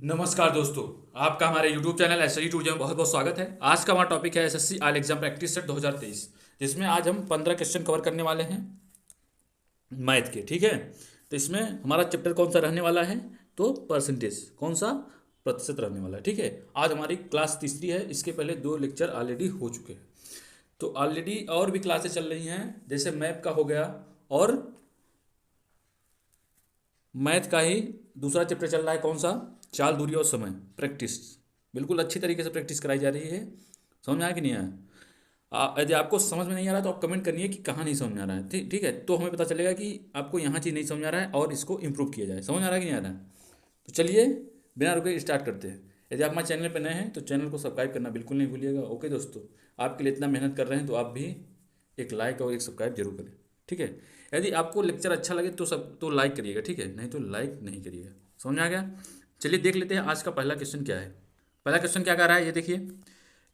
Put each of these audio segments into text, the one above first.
नमस्कार दोस्तों। आपका हमारे YouTube चैनल एसएससी टूडे में बहुत बहुत स्वागत है। आज का हमारा टॉपिक है SSC all exam practice set 2023, जिसमें आज हम 15 क्वेश्चन कवर करने वाले हैं मैथ के। ठीक है, तो इसमें हमारा चैप्टर कौन सा रहने वाला है, तो परसेंटेज, कौन सा, प्रतिशत रहने वाला है। ठीक है, आज हमारी क्लास तीसरी है। इसके पहले 2 लेक्चर ऑलरेडी हो चुके हैं, तो ऑलरेडी और भी क्लासेस चल रही हैं, जैसे मैप का हो गया और मैथ का ही दूसरा चैप्टर चल रहा है, कौन सा, चाल, दूरी और समय, प्रैक्टिस। बिल्कुल अच्छी तरीके से प्रैक्टिस कराई जा रही है। समझ में आया कि नहीं आया? यदि आपको समझ में नहीं आ रहा तो आप कमेंट करिए कि कहाँ नहीं समझ में आ रहा है। ठीक ठीक है, तो हमें पता चलेगा कि आपको यहाँ चीज़ नहीं समझ में आ रहा है और इसको इम्प्रूव किया जाए। समझ आ रहा है कि नहीं आ रहा है? तो चलिए बिना रुके स्टार्ट करते हैं। यदि आप हमारे चैनल पर नए हैं तो चैनल को सब्सक्राइब करना बिल्कुल नहीं भूलिएगा। ओके दोस्तों, आपके लिए इतना मेहनत कर रहे हैं तो आप भी एक लाइक और एक सब्सक्राइब जरूर करें। ठीक है, यदि आपको लेक्चर अच्छा लगे तो लाइक करिएगा। ठीक है, नहीं तो लाइक नहीं करिएगा। समझ में आ गया? चलिए देख लेते हैं आज का पहला क्वेश्चन क्या है। पहला क्वेश्चन क्या कह रहा है, ये देखिए।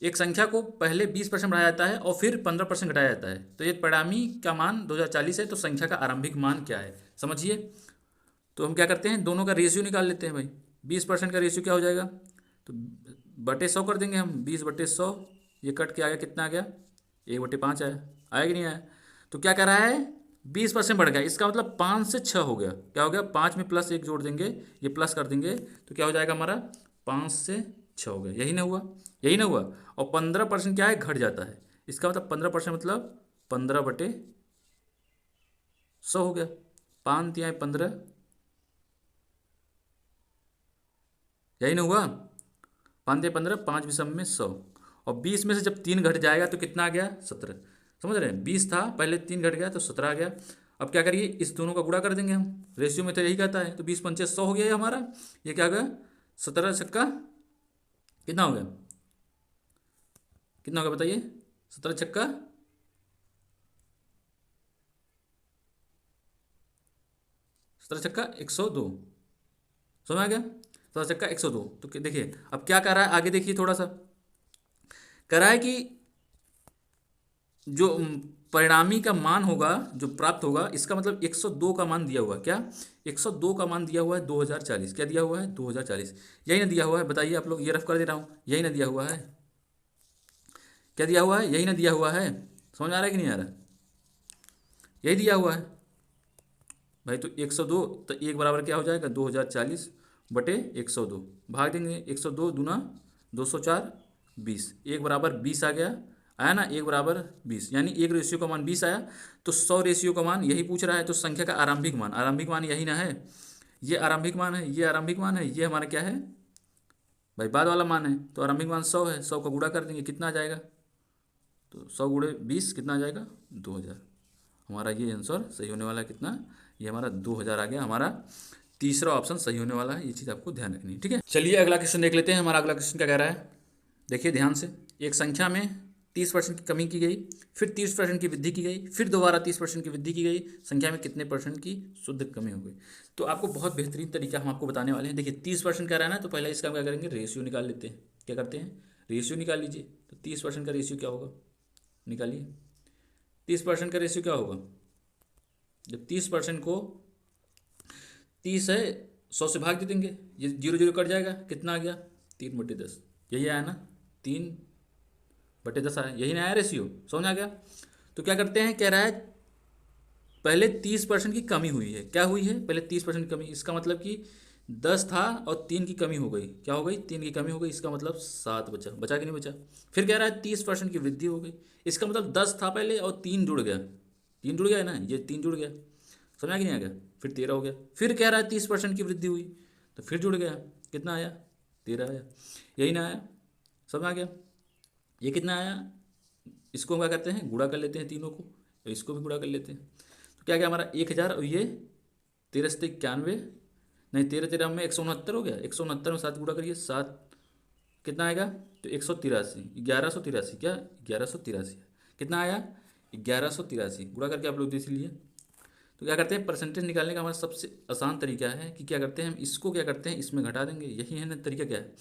एक संख्या को पहले 20% बढ़ाया जाता है और फिर 15% घटाया जाता है, तो ये परिणामी का मान 2040 है, तो संख्या का आरंभिक मान क्या है, समझिए। तो हम क्या करते हैं, दोनों का रेशियो निकाल लेते हैं भाई। 20% का रेशियो क्या हो जाएगा, तो बटे 100 कर देंगे हम। 20/100, ये कट के आ गया, कितना आ गया, 1/5 आया। आया कि नहीं आया? तो क्या कर रहा है, 20% बढ़ गया, इसका मतलब 5 से 6 हो गया। क्या हो गया, 5 में +1 जोड़ देंगे, ये प्लस कर देंगे, तो क्या हो जाएगा हमारा, 5 से 6 हो गया। यही ना हुआ, यही ना हुआ। और 15% क्या है, घट जाता है, इसका मतलब 15% मतलब 15/100 हो गया। 5 तिहाई 15, यही ना हुआ। 5 तिहाई 15, 5 विषम में 100, और 20 में से जब 3 घट जाएगा तो कितना आ गया, 17। समझ रहे हैं, 20 था पहले, 3 घट गया तो 17 आ गया। अब क्या करिए, इस दोनों का गुणा कर देंगे हम, रेशियो में तो यही कहता है। तो 20×5 = 100 हो गया ये हमारा। ये क्या हो गया, 17 कितना हो गया, कितना हो गया बताइए, 17 छक्का 102। समझ आ गया, 17 छक्का 102। तो देखिए अब क्या कर रहा है, आगे देखिए थोड़ा सा। कह रहा है कि जो परिणामी का मान होगा, जो प्राप्त होगा, इसका मतलब 102 का मान दिया हुआ है। क्या, 102 का मान दिया हुआ है 2040। क्या दिया हुआ है, 2040। यही ना दिया हुआ है, बताइए आप लोग, ये रफ कर दे रहा हूँ, यही ना दिया हुआ है। क्या दिया हुआ है, यही ना दिया हुआ है। समझ आ रहा है कि नहीं आ रहा? यही दिया हुआ है भाई। तो 102, तो एक बराबर क्या हो जाएगा, 2040/102। भाग देंगे, 102 दूना 204, 20, एक बराबर 20 आ गया। आया ना, एक बराबर 20, यानी एक रेशियो का मान 20 आया। तो 100 रेशियो का मान यही पूछ रहा है, तो संख्या का आरंभिक मान, आरंभिक मान यही ना है, ये आरंभिक मान है, ये आरंभिक मान है, ये हमारा क्या है भाई, बाद वाला मान है। तो आरंभिक मान 100 है, 100 का गुणा कर देंगे, कितना आ जाएगा, तो 100 × 20 कितना आ जाएगा, 2000। हमारा ये आंसर सही होने वाला है, कितना, ये हमारा 2000 आ गया। हमारा तीसरा ऑप्शन सही होने वाला है, ये चीज़ आपको ध्यान रखनी है। ठीक है, चलिए अगला क्वेश्चन देख लेते हैं। हमारा अगला क्वेश्चन क्या कह रहा है, देखिए ध्यान से। एक संख्या में 30% की कमी की गई, फिर 30% की वृद्धि की गई, फिर दोबारा 30% की वृद्धि की गई, संख्या में कितने % की शुद्ध कमी हो गई। तो आपको बहुत बेहतरीन तरीका हम आपको बताने वाले हैं। देखिए 30% कह रहा है ना, तो पहले इसका हम क्या करेंगे, रेशियो निकाल लेते हैं। क्या करते हैं, रेशियो निकाल लीजिए। तो 30% का रेशियो क्या होगा, निकालिए। 30% का रेशियो क्या होगा, जब 30% को 30 है, 100 से भाग दे देंगे, ये 0 0 कट जाएगा, कितना आ गया, 3/10। यही आया ना, 3/10 आया, यही ना आया रेशियो। समझ आ गया? तो क्या करते हैं, कह रहा है पहले 30% की कमी हुई है। क्या हुई है, पहले 30% की कमी, इसका मतलब कि 10 था और 3 की कमी हो गई। क्या हो गई, 3 की कमी हो गई, इसका मतलब 7 बचा। बचा कि नहीं बचा? फिर कह रहा है 30% की वृद्धि हो गई, इसका मतलब 10 था पहले और 3 जुड़ गया। 3 जुड़ गया है ना, ये 3 जुड़ गया। समझ आ कि नहीं आ गया? फिर 13 हो गया। फिर कह रहा है 30% की वृद्धि हुई, तो फिर जुड़ गया, कितना आया, 13 आया। यही ना आया? समझ आ गया? ये कितना आया, इसको हम क्या करते हैं, गुणा कर लेते हैं तीनों को, और इसको भी गुणा कर लेते हैं। तो क्या गया हमारा 1000, और ये 13×91, नहीं 13×13 में 169 हो गया। 169 में 7 गुणा करिए, 7 कितना आएगा, तो 183, 1183। क्या, 1183 कितना आया, 1183 गुणा करके आप लोग देख लीजिए। तो क्या करते हैं, परसेंटेज निकालने का हमारा सबसे आसान तरीका है कि क्या करते हैं, हम इसको क्या करते हैं, इसमें घटा देंगे। यही है ना तरीका, क्या है,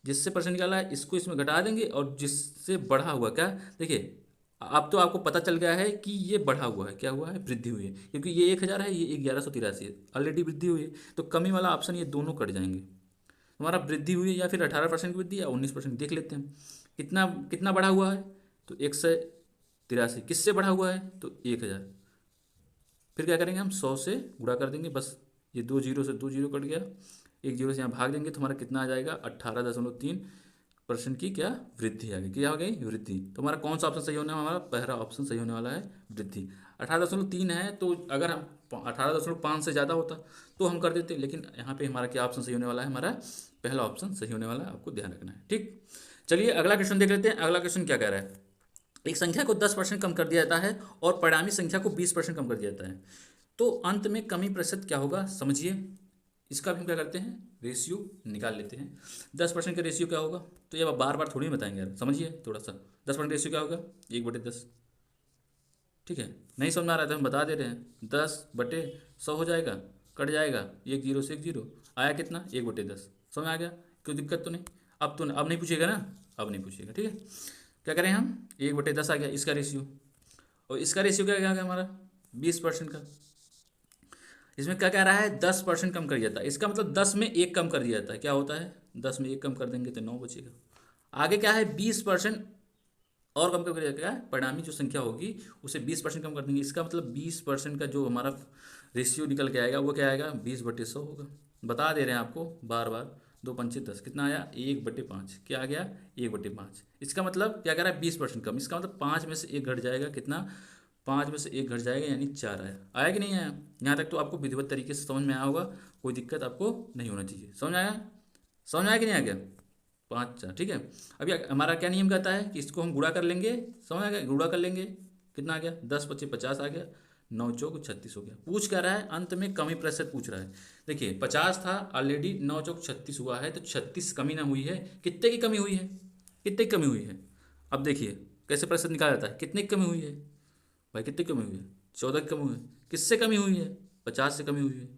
जिससे परसेंट निकाला है इसको इसमें घटा देंगे, और जिससे बढ़ा हुआ, क्या, देखिए अब तो आपको पता चल गया है कि ये बढ़ा हुआ है, क्या हुआ है, वृद्धि हुई है, क्योंकि ये 1000 है, ये 1183 है, ऑलरेडी वृद्धि हुई है। तो कमी वाला ऑप्शन ये दोनों कट जाएंगे। हमारा वृद्धि हुई है या फिर 18% की वृद्धि या 19% देख लेते हैं। कितना कितना बढ़ा हुआ है, तो 183। किससे बढ़ा हुआ है, तो 1000। फिर क्या करेंगे हम, 100 से गुणा कर देंगे, बस ये 2 जीरो से 2 जीरो कट गया, 1 जीरो से यहाँ भाग देंगे तो हमारा कितना आ जाएगा, 18.3% की क्या वृद्धि आ गई। क्या हो गई, वृद्धि। तो हमारा कौन सा ऑप्शन सही होने वाला, हमारा पहला ऑप्शन सही होने वाला है, वृद्धि। 18.3 है, तो अगर हम 18.5 से ज़्यादा होता तो हम कर देते, लेकिन यहाँ पे हमारा क्या ऑप्शन सही होने वाला है, हमारा पहला ऑप्शन सही होने वाला है, आपको ध्यान रखना है। ठीक, चलिए अगला क्वेश्चन देख लेते हैं। अगला क्वेश्चन क्या कह रहा है, एक संख्या को 10% कम कर दिया जाता है और परिणामी संख्या को 20% कम कर दिया जाता है, तो अंत में कमी प्रतिशत क्या होगा, समझिए। इसका भी हम क्या करते हैं, रेशियो निकाल लेते हैं। 10% का रेशियो क्या होगा, तो ये बार बार थोड़ी बताएंगे यार, समझिए थोड़ा सा। 10% रेशियो क्या होगा, 1/10। ठीक है, नहीं समझ में आ रहा है तो हम बता दे रहे हैं, 10/100 हो जाएगा, कट जाएगा, 1 जीरो से 1 जीरो, आया कितना, 1/10। समझ में आ गया, कोई दिक्कत तो नहीं। अब नहीं पूछेगा ना, अब नहीं पूछेगा। ठीक है, क्या करें हम, 1/10 आ गया इसका रेशियो, और इसका रेशियो क्या गया हमारा, 20% का। इसमें क्या कह रहा है, 10% कम कर दिया जाता है, इसका मतलब 10 में 1 कम कर दिया जाता है। क्या होता है, 10 में 1 कम कर देंगे तो 9 बचेगा। आगे क्या है, 20% और कम कर दिया, क्या है, परिणामी जो संख्या होगी उसे 20% कम कर देंगे। इसका मतलब 20% का जो हमारा रेशियो निकल के आएगा वो क्या आएगा, 20/100 होगा। बता दे रहे हैं आपको बार बार, 2×5 = 10, कितना आया, 1/5। क्या आ गया, 1/5। इसका मतलब क्या कह रहा है, 20% कम। इसका मतलब 5 में से 1 घट जाएगा, कितना, 5 में से 1 घट जाएगा, यानी 4 आया। आया कि नहीं आया, यहाँ तक तो आपको विधिवत तरीके से समझ में आया होगा, कोई दिक्कत आपको नहीं होना चाहिए। समझ आया, समझ में आया कि नहीं आ गया, 5 4। ठीक है, अभी हमारा क्या नियम कहता है कि इसको हम गुणा कर लेंगे। समझ आ गया, गुणा कर लेंगे, कितना आ गया, 10×5 = 50 आ गया, 9×4 = 36 हो गया। पूछ क्या रहा है, अंत में कमी प्रतिशत पूछ रहा है। देखिए 50 था ऑलरेडी, 9×4 = 36 हुआ है, तो 36 कमी ना हुई है, कितने की कमी हुई है, कितने की कमी हुई है। अब देखिए कैसे प्रतिशत निकाला जाता है, कितने की कमी हुई है भाई, कितनी कमी हुई है, 14 की कमी हुई है। किससे कमी हुई है, 50 से कमी हुई है।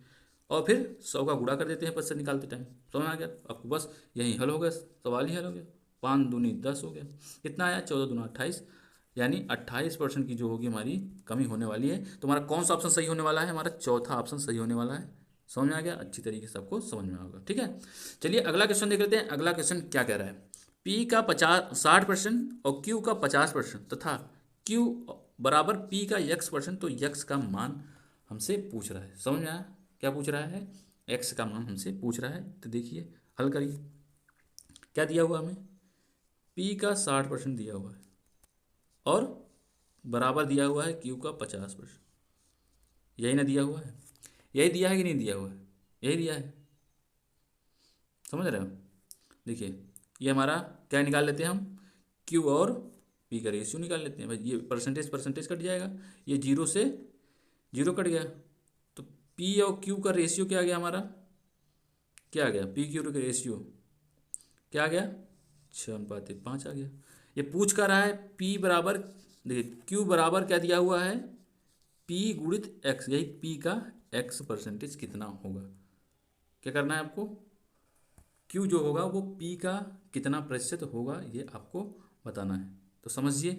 और फिर 100 का गुणा कर देते हैं प्रतिशत निकालते टाइम। समझ में आ गया आपको, बस यही हल हो गया, सवाल ही हल हो गया। 5 दूनी 10 हो गया, कितना आया, 14 दूना 28, यानी 28% की जो होगी हमारी कमी होने वाली है। तो हमारा कौन सा ऑप्शन सही होने वाला है, हमारा चौथा ऑप्शन सही होने वाला है। समझ में आ गया, अच्छी तरीके से आपको समझ में आएगा। ठीक है, चलिए अगला क्वेश्चन देख लेते हैं। अगला क्वेश्चन क्या कह रहा है, पी का 60% और क्यू का 50% तथा क्यू बराबर पी का x%, तो x का मान हमसे पूछ रहा है। समझ में आया, क्या पूछ रहा है, x का मान हमसे पूछ रहा है। तो देखिए हल करिए, क्या दिया हुआ हमें, p का 60% दिया हुआ है और बराबर दिया हुआ है q का 50%। यही ना दिया हुआ है, यही दिया है कि नहीं दिया हुआ है, यही दिया है। समझ रहे हो, देखिए ये हमारा क्या निकाल लेते हैं हम, q और p का रेशियो निकाल लेते हैं भाई। ये परसेंटेज परसेंटेज कट जाएगा, ये 0 से 0 कट गया, तो p और q का रेशियो क्या आ गया हमारा, क्या आ गया, p/q का रेशियो क्या आ गया, 6:5 आ गया। ये पूछ कर रहा है p बराबर, देखिए q बराबर क्या दिया हुआ है, p गुणित x, यही p का x% कितना होगा। क्या करना है आपको, q जो होगा वो p का कितना प्रतिशत होगा ये आपको बताना है। तो समझिए,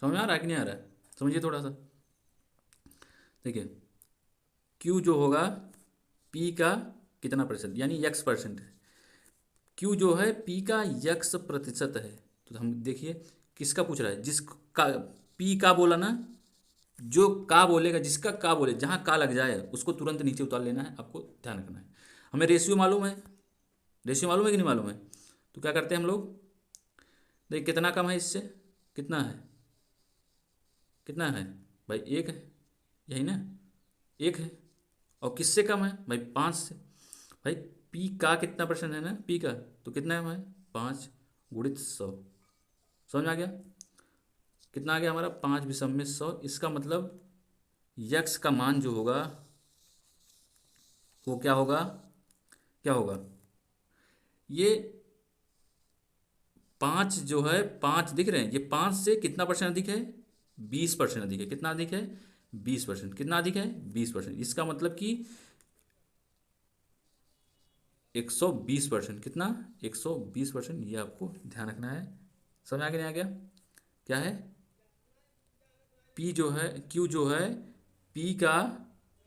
समझ में आ रहा है कि नहीं आ रहा है, समझिए थोड़ा सा। देखिए q जो होगा p का कितना प्रतिशत, यानी x% है। q जो है p का x% है। तो हम देखिए किसका पूछ रहा है, जिसका p का बोला ना, जो का बोलेगा, जिसका का बोले, जहाँ का लग जाए उसको तुरंत नीचे उतार लेना है, आपको ध्यान रखना है। हमें रेशियो मालूम है, रेशियो मालूम है कि नहीं मालूम है, तो क्या करते हैं हम लोग, देखिए कितना कम है इससे, कितना है, कितना है भाई, 1 है, यही ना, 1 है। और किससे कम है भाई, 5 से। भाई पी का कितना % है ना, पी का, तो कितना है भाई, 5×100। समझ में आ गया, कितना आ गया हमारा, 5×100। इसका मतलब यक्स का मान जो होगा वो क्या होगा, क्या होगा, ये 5 जो है, 5 दिख रहे हैं, ये 5 से कितना % अधिक है, 20% अधिक है। कितना अधिक है, 20%। कितना अधिक है, 20%। इसका मतलब कि 120%। कितना, 120%। ये आपको ध्यान रखना है। समझ आ गया नहीं आ गया, क्या है, पी जो है क्यू जो है पी का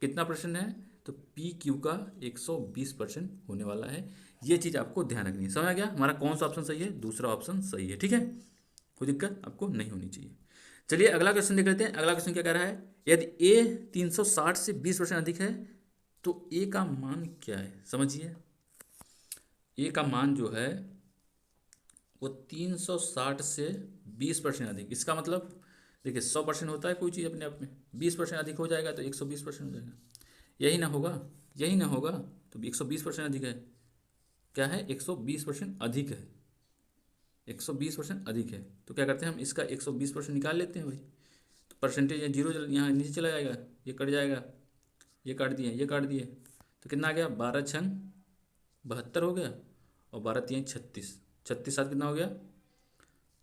कितना परसेंट है, तो पी क्यू का 120% होने वाला है। ये चीज़ आपको ध्यान रखनी है। समझ आ गया हमारा कौन सा ऑप्शन सही है? दूसरा ऑप्शन सही है। ठीक है, कोई दिक्कत आपको नहीं होनी चाहिए। चलिए अगला क्वेश्चन देख लेते हैं। अगला क्वेश्चन क्या कह रहा है, यदि ए 360 से 20% अधिक है तो ए का मान क्या है? समझिए, ए का मान जो है वो 360 से 20% अधिक। इसका मतलब देखिए 100% होता है कोई चीज़ अपने आप में, 20% अधिक हो जाएगा तो 120% हो जाएगा। यही ना होगा, यही ना होगा, तो 120% अधिक है। क्या है? 120% अधिक है, 120% अधिक है। तो क्या करते हैं हम, इसका 120% निकाल लेते हैं भाई। तो परसेंटेज जीरो यहाँ नीचे चला जाएगा, ये कट जाएगा, ये काट दिए, ये काट दिए, तो कितना आ गया? 12 छंग 72 हो गया, और 12 तीन 36, 36 सात कितना हो गया?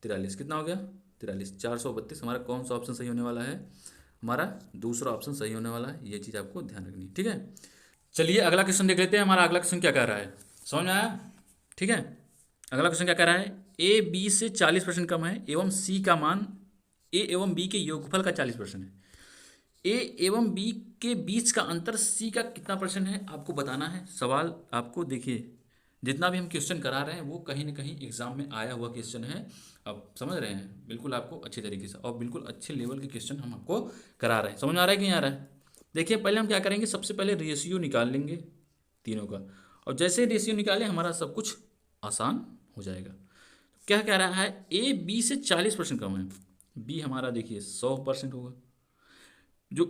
43। कितना हो गया? 43। 432। हमारा कौन सा ऑप्शन सही होने वाला है? हमारा दूसरा ऑप्शन सही होने वाला है। ये चीज़ आपको ध्यान रखनी है। ठीक है, चलिए अगला क्वेश्चन देख लेते हैं। हमारा अगला क्वेश्चन क्या कह रहा है, समझ में आया? ठीक है, अगला क्वेश्चन क्या कह रहा है, ए बी से 40% कम है एवं सी का मान ए एवं बी के योगफल का 40% है। ए एवं बी के बीच का अंतर सी का कितना परसेंट है, आपको बताना है। सवाल आपको देखिए, जितना भी हम क्वेश्चन करा रहे हैं वो कहीं ना कहीं एग्जाम में आया हुआ क्वेश्चन है। अब समझ रहे हैं बिल्कुल आपको अच्छे तरीके से, और बिल्कुल अच्छे लेवल के क्वेश्चन हम आपको करा रहे हैं। समझ में आ रहा है कि नहीं आ रहा है? देखिए पहले हम क्या करेंगे, सबसे पहले रेशियो निकाल लेंगे तीनों का, और जैसे रेशियो निकालें हमारा सब कुछ आसान हो जाएगा। क्या कह रहा है, ए बी से 40% कम है, बी हमारा देखिए 100% होगा। जो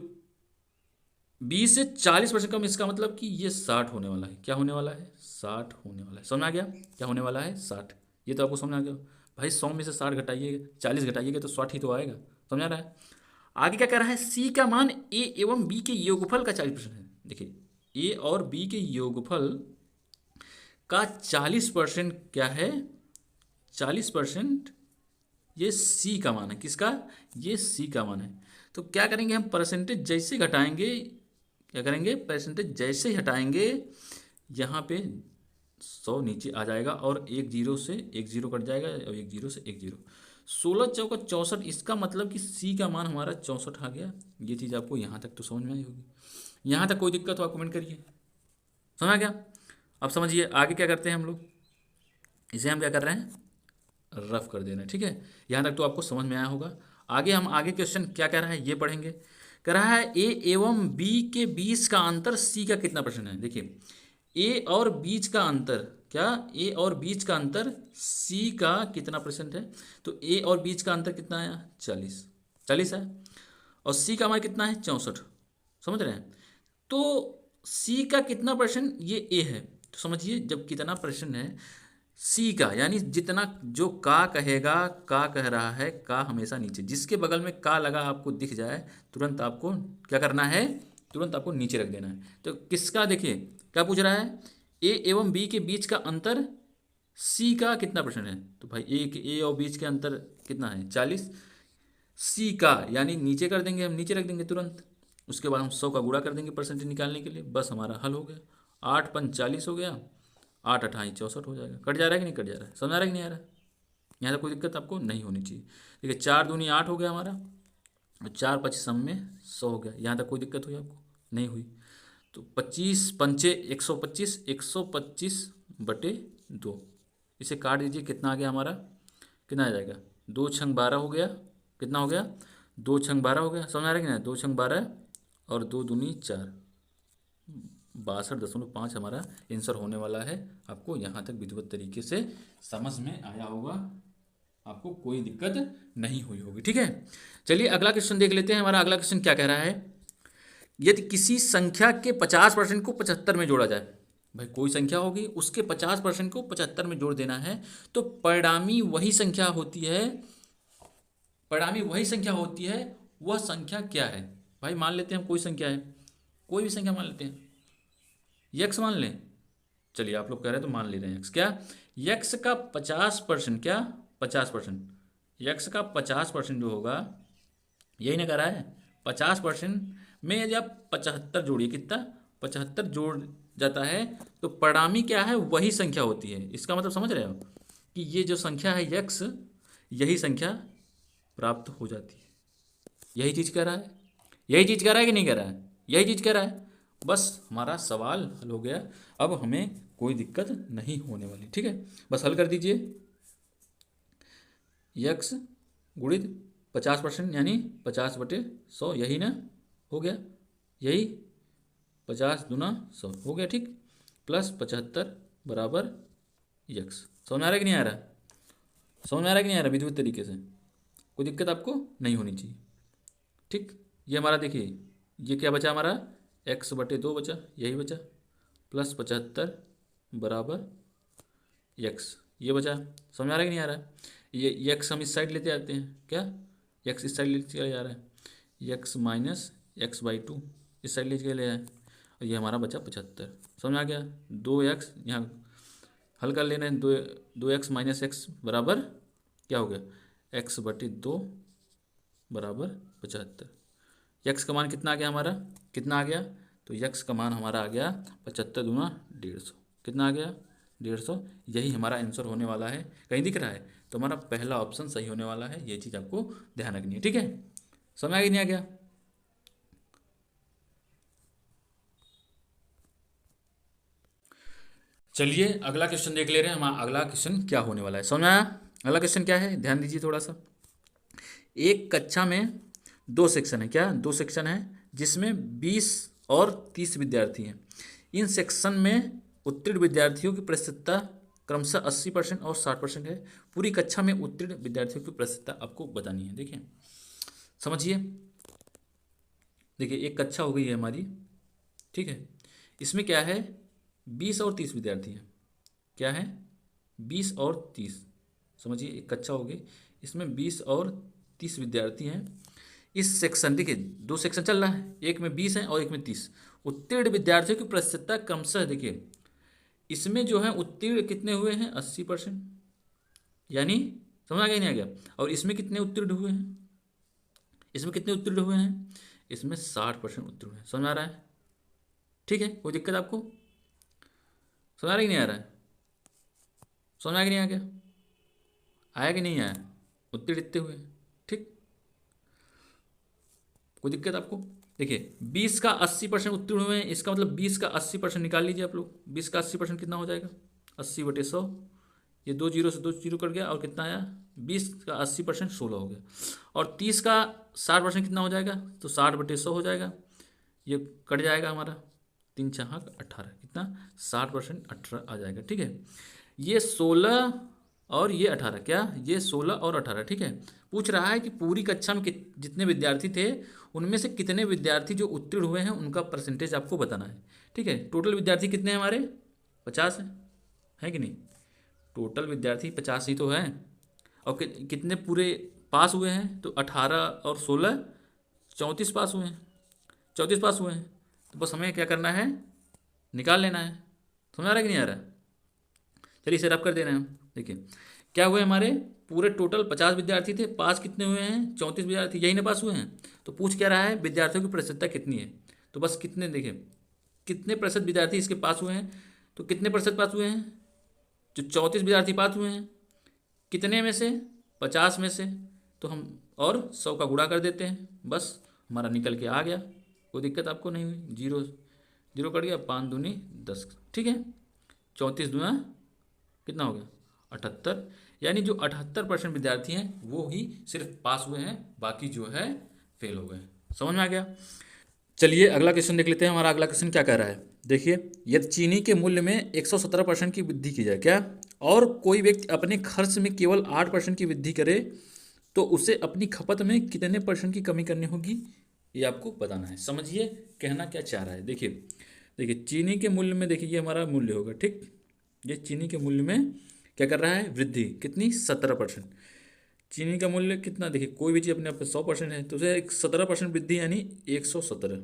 20 से 40% कम, इसका मतलब कि ये 60 होने वाला है। क्या होने वाला है? 60 होने वाला है। समझ आ गया क्या होने वाला है? 60। ये तो आपको समझ आ गया भाई। 100 में से 60 घटाइएगा, 40 घटाइएगा तो 60 ही तो आएगा। समझ आ रहा है? आगे क्या कह रहा है, सी का मान ए एवं बी के योगफल का 40% है। देखिए ए और बी के योगफल का 40% क्या है? 40% ये सी का मान है। किसका? ये सी का मान है। तो क्या करेंगे हम, परसेंटेज जैसे घटाएंगे, क्या करेंगे, परसेंटेज जैसे ही हटाएंगे यहाँ पे 100 नीचे आ जाएगा, और एक जीरो से एक जीरो कट जाएगा, और एक जीरो से एक जीरो। 16 चौका 64, इसका मतलब कि सी का मान हमारा 64 आ गया। ये चीज़ आपको यहाँ तक तो समझ में आई होगी। यहाँ तक कोई दिक्कत हो आप कमेंट करिए। समझ गया? अब समझिए आगे क्या करते हैं हम लोग, इसे हम क्या कर रहे हैं, रफ कर देना है। ठीक है, यहाँ तक तो आपको समझ में आया होगा। आगे हम आगे क्वेश्चन क्या कह रहा है ये पढ़ेंगे। कह रहा है ए एवं बी के बीच का अंतर सी का कितना परसेंट है। देखिए ए और बीच का अंतर, क्या ए और बीच का अंतर सी का कितना परसेंट है, तो ए और बीच का अंतर कितना आया? 40, 40 है, और सी का मान कितना है? 64। समझ रहे हैं? तो सी का कितना परसेंट, ये ए है, तो समझिए जब कितना परसेंट है सी का, यानी जितना जो का कहेगा, का कह रहा है, का हमेशा नीचे, जिसके बगल में का लगा आपको दिख जाए तुरंत आपको क्या करना है, तुरंत आपको नीचे रख देना है। तो किसका, देखिए क्या पूछ रहा है, ए एवं बी के बीच का अंतर सी का कितना परसेंट है, तो भाई ए और बीच के अंतर कितना है? 40। सी का यानी नीचे कर देंगे हम, नीचे रख देंगे तुरंत। उसके बाद हम 100 का गुणा कर देंगे परसेंटेज निकालने के लिए, बस हमारा हल हो गया। 8 पंच 40 हो गया, 8 अठाई 64 हो जाएगा। कट जा रहा है कि नहीं कट जा रहा है? समझ आ रहा है कि नहीं आ रहा है? यहाँ तक कोई दिक्कत आपको नहीं होनी चाहिए। देखिए 4 दूनी 8 हो गया हमारा, और 4 25 सम में 100 हो गया। यहाँ तक कोई दिक्कत हुई आपको? नहीं हुई। तो 25 पंचे 125, 125 बटे 2, इसे काट दीजिए, कितना आ गया हमारा, कितना आ जाएगा? 2 छंग 12 हो गया। कितना हो गया? 2 छंग 12 हो गया। समझ आ रहा है कि नहीं? 2 छंग 12 और 2 दूनी 4, 62.5 हमारा आंसर होने वाला है। आपको यहाँ तक विधिवत तरीके से समझ में आया होगा, आपको कोई दिक्कत नहीं हुई होगी। ठीक है, चलिए अगला क्वेश्चन देख लेते हैं। हमारा अगला क्वेश्चन क्या कह रहा है, यदि किसी संख्या के 50% को 75 में जोड़ा जाए, भाई कोई संख्या होगी उसके 50% को 75 में जोड़ देना है, तो परिणामी वही संख्या होती है, परिणामी वही संख्या होती है, वह संख्या क्या है? भाई मान लेते हैं हम कोई संख्या है, कोई भी संख्या मान लेते हैं, यक्स मान लें। चलिए आप लोग कह रहे हैं तो मान ले रहे हैं यक्स। क्या यक्स का 50%, क्या 50%, यक्स का 50% जो होगा, यही ना कह रहा है, 50% में यदि आप 75 जोड़िए, कितना 75 जोड़ जाता है, तो परिणामी क्या है, वही संख्या होती है। इसका मतलब समझ रहे हो कि ये जो संख्या है यक्स, यही संख्या प्राप्त हो जाती है। यही चीज़ कह रहा है, यही चीज़ कह रहा है कि नहीं कह रहा है, यही चीज़ कह रहा है। बस हमारा सवाल हल हो गया, अब हमें कोई दिक्कत नहीं होने वाली। ठीक है, बस हल कर दीजिए। यक्स गुणित 50% यानी 50/100, यही ना हो गया, यही 50 × 100 हो गया, ठीक, प्लस 75 बराबर यक्स। समझ में आ रहा है कि नहीं आ रहा, समझ में आ रहा है कि नहीं आ रहा विद्युत तरीके से, कोई दिक्कत आपको नहीं होनी चाहिए। ठीक, ये हमारा देखिए, ये क्या बचा हमारा, x/2 बचा, यही बचा, प्लस 75 बराबर यक्स, ये बचा। समझ में आ रहा है कि नहीं आ रहा है, ये यक्स हम इस साइड लेते आते हैं, क्या यक्स इस साइड लेते चला जा रहा है, यक्स माइनस x/2 इस साइड ले चले आए, और ये हमारा बचा 75। समझ में आ गया, 2x यहाँ हल कर लेना है, 2x माइनस एक्स बराबर क्या हो गया, x/2 बराबर 75। यक्स का मान कितना आ गया हमारा, कितना आ गया, तो यक्स का मान हमारा आ गया 75 दूना 150, कितना आ गया 150। यही हमारा आंसर होने वाला है, कहीं दिख रहा है, तो हमारा पहला ऑप्शन सही होने वाला है, ये चीज़ आपको ध्यान रखनी है। ठीक है, समझ आ गया नहीं आ गया। चलिए अगला क्वेश्चन देख ले रहे हैं, हमारा अगला क्वेश्चन क्या होने वाला है, समझ आया। अगला क्वेश्चन क्या है, ध्यान दीजिए थोड़ा सा। एक कक्षा में 2 सेक्शन है, क्या 2 सेक्शन है, जिसमें 20 और 30 विद्यार्थी हैं। इन सेक्शन में उत्तीर्ण विद्यार्थियों की प्रतिशतता क्रमशः 80% और 60% है। पूरी कक्षा में उत्तीर्ण विद्यार्थियों की प्रतिशतता आपको बतानी है। देखिए समझिए, देखिए एक कक्षा हो गई है हमारी, ठीक है, इसमें क्या है 20 और 30 विद्यार्थी हैं, क्या है 20 और 30, समझिए एक कक्षा हो गई, इसमें 20 और 30 विद्यार्थी हैं। इस सेक्शन, देखिए 2 सेक्शन चल रहा है, एक में 20 है और एक में 30। उत्तीर्ण विद्यार्थियों की प्रतिशतता क्रमशः, देखिए इसमें जो है उत्तीर्ण कितने हुए हैं 80%, यानी समझ आ गया नहीं आ गया, और इसमें कितने उत्तीर्ण हुए हैं, इसमें कितने उत्तीर्ण हुए हैं, इसमें 60% उत्तीर्ण हुए हैं। समझ आ रहा है, ठीक है, कोई दिक्कत आपको, समझ आ रहा है कि नहीं आ रहा है, समझ आ गया नहीं आ गया, आया कि नहीं आया, उत्तीर्ण इतने हुए, ठीक, कोई दिक्कत आपको। देखिए 20 का 80% उत्तीर्ण हुए हैं, इसका मतलब 20 का 80% निकाल लीजिए आप लोग, 20 का 80% कितना हो जाएगा 80/100, ये 2 जीरो से 2 जीरो कट गया, और कितना आया 20 का 80% 16 हो गया, और 30 का 60% कितना हो जाएगा, तो 60/100 हो जाएगा, ये कट जाएगा हमारा, 3×4 = 18, कितना 60% 18 आ जाएगा। ठीक है, ये 16 और ये 18, क्या ये 16 और 18, ठीक है। पूछ रहा है कि पूरी कक्षा में जितने विद्यार्थी थे उनमें से कितने विद्यार्थी जो उत्तीर्ण हुए हैं उनका परसेंटेज आपको बताना है। ठीक है, टोटल विद्यार्थी कितने हैं हमारे 50 है कि नहीं, टोटल विद्यार्थी 50 ही तो हैं, और कितने पूरे पास हुए हैं, तो 18 और 16 34 पास हुए हैं, 34 पास हुए हैं, तो बस हमें क्या करना है, निकाल लेना है। समझ आ रहा है कि नहीं आ रहा है, चलिए इसे रफ कर दे रहे हैं हम। देखिए क्या हुए हमारे पूरे टोटल 50 विद्यार्थी थे, पास कितने हुए हैं 34 विद्यार्थी, यही ना पास हुए हैं, तो पूछ क्या रहा है विद्यार्थियों की प्रतिशतता कितनी है, तो बस कितने, देखिए कितने प्रतिशत विद्यार्थी इसके पास हुए हैं, तो कितने प्रतिशत पास हुए हैं, जो 34 विद्यार्थी पास हुए हैं, कितने में से 50 में से, तो हम और 100 का गुणा कर देते हैं, बस हमारा निकल के आ गया, कोई दिक्कत आपको नहीं हुई, जीरो जीरो कट गया, 5 दूनी 10, ठीक है, 34 दूना कितना हो गया 78, यानी जो 78% विद्यार्थी हैं वो ही सिर्फ पास हुए हैं, बाकी जो है फेल हो गए। समझ में आ गया। चलिए अगला क्वेश्चन देख लेते हैं, हमारा अगला क्वेश्चन क्या कह रहा है। देखिए यदि चीनी के मूल्य में 117% की वृद्धि की जाए, क्या, और कोई व्यक्ति अपने खर्च में केवल 8% की वृद्धि करे, तो उसे अपनी खपत में कितने % की कमी करनी होगी, ये आपको बताना है। समझिए कहना क्या चाह रहा है। देखिए देखिए चीनी के मूल्य में, देखिए ये हमारा मूल्य होगा, ठीक, ये चीनी के मूल्य में क्या कर रहा है वृद्धि, कितनी 17%। चीनी का मूल्य कितना, देखिए कोई भी चीज़ अपने आप में 100% है, तो उसे 17% वृद्धि यानी 117,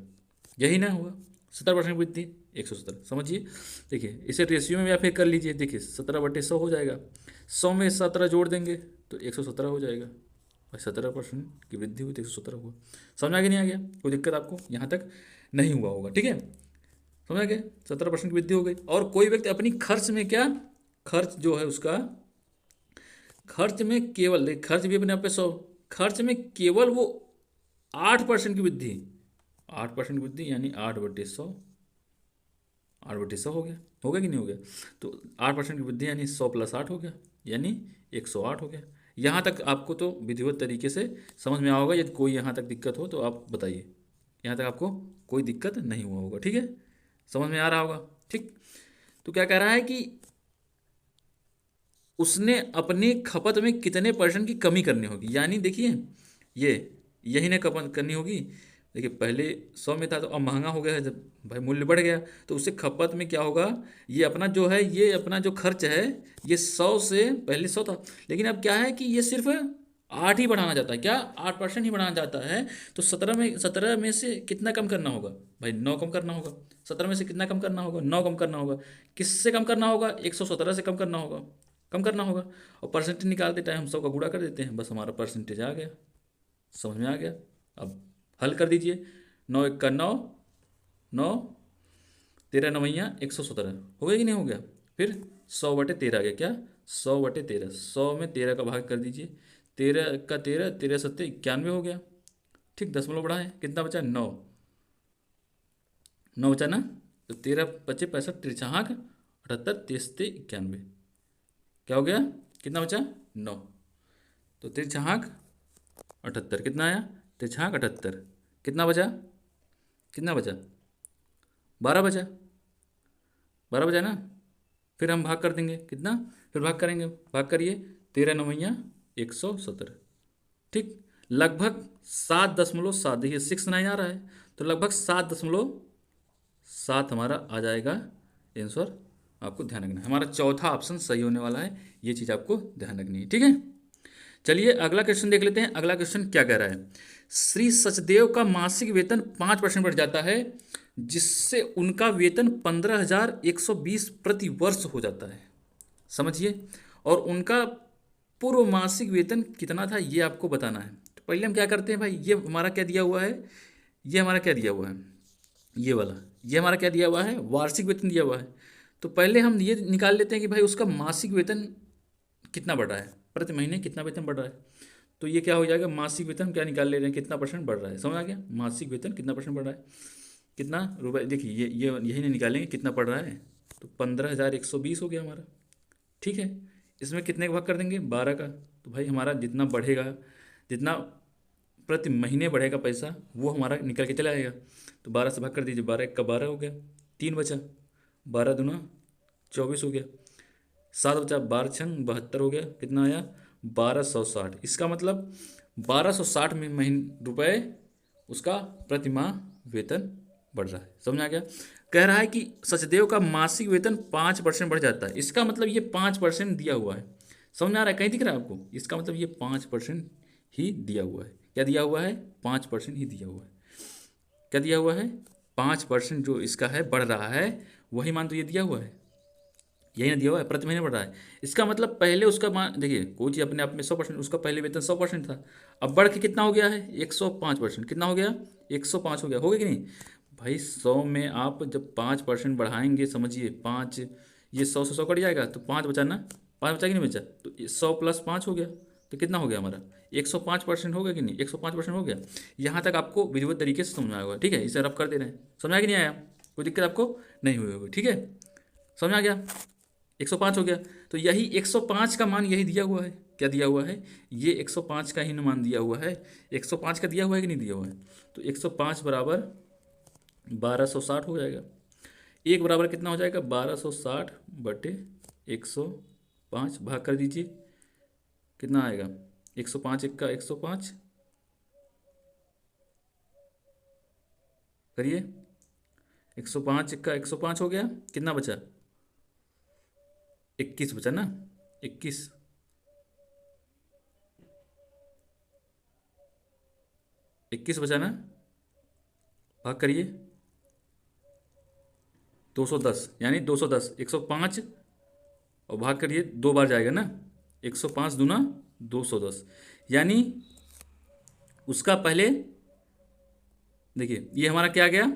यही ना हुआ 17% वृद्धि 117। समझिए देखिए इसे रेशियो में या फिर कर लीजिए, देखिए 17/100 हो जाएगा, 100 में 17 जोड़ देंगे तो 117 हो जाएगा, और 17% की वृद्धि हुई तो 117 हुआ। समझ में आ गया नहीं आ गया, कोई दिक्कत आपको यहाँ तक नहीं हुआ होगा, ठीक है, समझ गए 17% की वृद्धि हो गई। और कोई व्यक्ति अपनी खर्च में, क्या खर्च जो है उसका, खर्च में केवल, खर्च भी अपने आप पे 100, खर्च में केवल वो 8% की वृद्धि, 8% की वृद्धि यानी 8/100, 8/100 हो गया कि नहीं हो गया। तो 8% की वृद्धि यानी 100 + 8 हो गया, यानी 108 हो गया। यहाँ तक आपको तो विधिवत तरीके से समझ में आया होगा। यदि कोई यहाँ तक दिक्कत हो तो आप बताइए। यहाँ तक आपको कोई दिक्कत नहीं हुआ होगा, ठीक है, समझ में आ रहा होगा। ठीक, तो क्या कह रहा है कि उसने अपनी खपत में कितने % की कमी करनी होगी, यानी देखिए ये यही ने खपत करनी होगी। देखिए पहले 100 में था तो अब महंगा हो गया है, जब भाई मूल्य बढ़ गया तो उससे खपत में क्या होगा, ये अपना जो है, ये अपना जो खर्च है, ये 100 से पहले 100 था, लेकिन अब क्या है कि ये सिर्फ 8 ही बढ़ाना चाहता है, क्या 8% ही बढ़ाना चाहता है। तो 17 में से कितना कम करना होगा भाई, 9 कम करना होगा। 17 में से कितना कम करना होगा, 9 कम करना होगा। किससे कम करना होगा, 117 से कम करना होगा, कम करना होगा। और परसेंटेज निकालते टाइम हम सबका गुणा कर देते हैं, बस हमारा परसेंटेज आ गया। समझ में आ गया। अब हल कर दीजिए। 9 × 1 = 9, 9, 13 × 9 = 117, हो गया कि नहीं हो गया। फिर 100/13 आ गया, क्या 100/13, 100 में 13 का भाग कर दीजिए, 13 का 13, 13 × 7 = 91 हो गया। ठीक, दशमलव बढ़ाएं, कितना बचा, 9, 9 बचा ना। तो 13 × 5 = 65, 3×6 = 78, 23 × 3 = 91, क्या हो गया, कितना बचा, 9। तो 3×6 = 78, कितना आया, 3×6 = 78, कितना बचा, कितना बचा, 12 बचा, 12 बचा ना। फिर हम भाग कर देंगे, कितना, फिर भाग करेंगे, भाग करिए, 13×9 = 117। ठीक, लगभग 7.7, देखिए 6×9 आ रहा है, तो लगभग 7.7 हमारा आ जाएगा आंसर। आपको ध्यान रखना है, हमारा चौथा ऑप्शन सही होने वाला है, ये चीज़ आपको ध्यान रखनी है, ठीक है। चलिए अगला क्वेश्चन देख लेते हैं। अगला क्वेश्चन क्या कह रहा है, श्री सचदेव का मासिक वेतन 5% बढ़ जाता है, जिससे उनका वेतन 15,120 प्रति वर्ष हो जाता है। समझिए, और उनका पूर्व मासिक वेतन कितना था ये आपको बताना है। तो पहले हम क्या करते हैं भाई, ये हमारा क्या दिया हुआ है, ये हमारा क्या दिया हुआ है, ये वाला, ये हमारा क्या दिया हुआ है, वार्षिक वेतन दिया हुआ है। तो पहले हम ये निकाल लेते हैं कि भाई उसका मासिक वेतन कितना बढ़ रहा है, प्रति महीने कितना वेतन बढ़ रहा है। तो ये क्या हो जाएगा, मासिक वेतन क्या निकाल ले रहे हैं, कितना % बढ़ रहा है, समझ आ गया, मासिक वेतन कितना % बढ़ रहा है, कितना रुपए, देखिए ये यही नहीं निकालेंगे कितना पड़ रहा है। तो 15,120 हो गया हमारा, ठीक है। इसमें कितने का भाग कर देंगे, 12 का। तो भाई हमारा जितना बढ़ेगा, जितना प्रति महीने बढ़ेगा पैसा, वो हमारा निकल के चला आएगा। तो 12 से भाग कर दीजिए, 12 × 1 = 12 हो गया, 3 बचा, 12 दूना 24 हो गया, 7 बचा, 12 × 6 = 72 हो गया, कितना आया, 1260। इसका मतलब 1260 में महीने रुपए उसका प्रति माह वेतन बढ़ रहा है, समझ आ गया। कह रहा है कि सचदेव का मासिक वेतन 5% बढ़ जाता है, इसका मतलब ये 5% दिया हुआ है। समझ में आ रहा है, कहीं दिख रहा है आपको, इसका मतलब ये 5% ही दिया हुआ है। क्या दिया हुआ है, 5% ही दिया हुआ है। क्या दिया हुआ है, 5% जो इसका है बढ़ रहा है, वही मान तो ये दिया हुआ है, यही ना दिया हुआ है, प्रति महीने बढ़ रहा है। इसका मतलब पहले उसका मान, देखिए कोई चीज़ अपने आप में 100%, उसका पहले वेतन 100% था, अब बढ़ के कितना हो गया है, 105%, कितना हो गया, 105 हो गया कि नहीं भाई। 100 में आप जब 5% बढ़ाएंगे, समझिए 5, ये 100 से 100 कट जाएगा, तो 5 बचा ना, 5 बचा कि नहीं बचा, तो 100 + 5 हो गया, तो कितना हो गया हमारा, 105% हो गया कि नहीं, 105% हो गया। यहाँ तक आपको विधिवत तरीके से समझ में आएगा, ठीक है, इसे रब कर दे रहे हैं, समझ आया कि नहीं आया, कोई दिक्कत आपको नहीं हुई होगी, ठीक है, समझ आ गया। 105 हो गया, तो यही 105 का मान यही दिया हुआ है, क्या दिया हुआ है, ये 105 का ही मान दिया हुआ है। 105 का दिया हुआ है कि नहीं दिया हुआ है, तो 105 = 1260 हो जाएगा। एक बराबर कितना हो जाएगा, 1260/105, भाग कर दीजिए, कितना आएगा, 105 × 1 = 105, करिए, 105 × 1 = 105 हो गया, कितना बचा, 21 बचा ना, 21, 21 बचा ना, भाग करिए, 210, यानी 210, 105 और भाग करिए, 2 बार जाएगा ना, 105 दूना 210, यानी उसका पहले, देखिए ये हमारा क्या आ गया,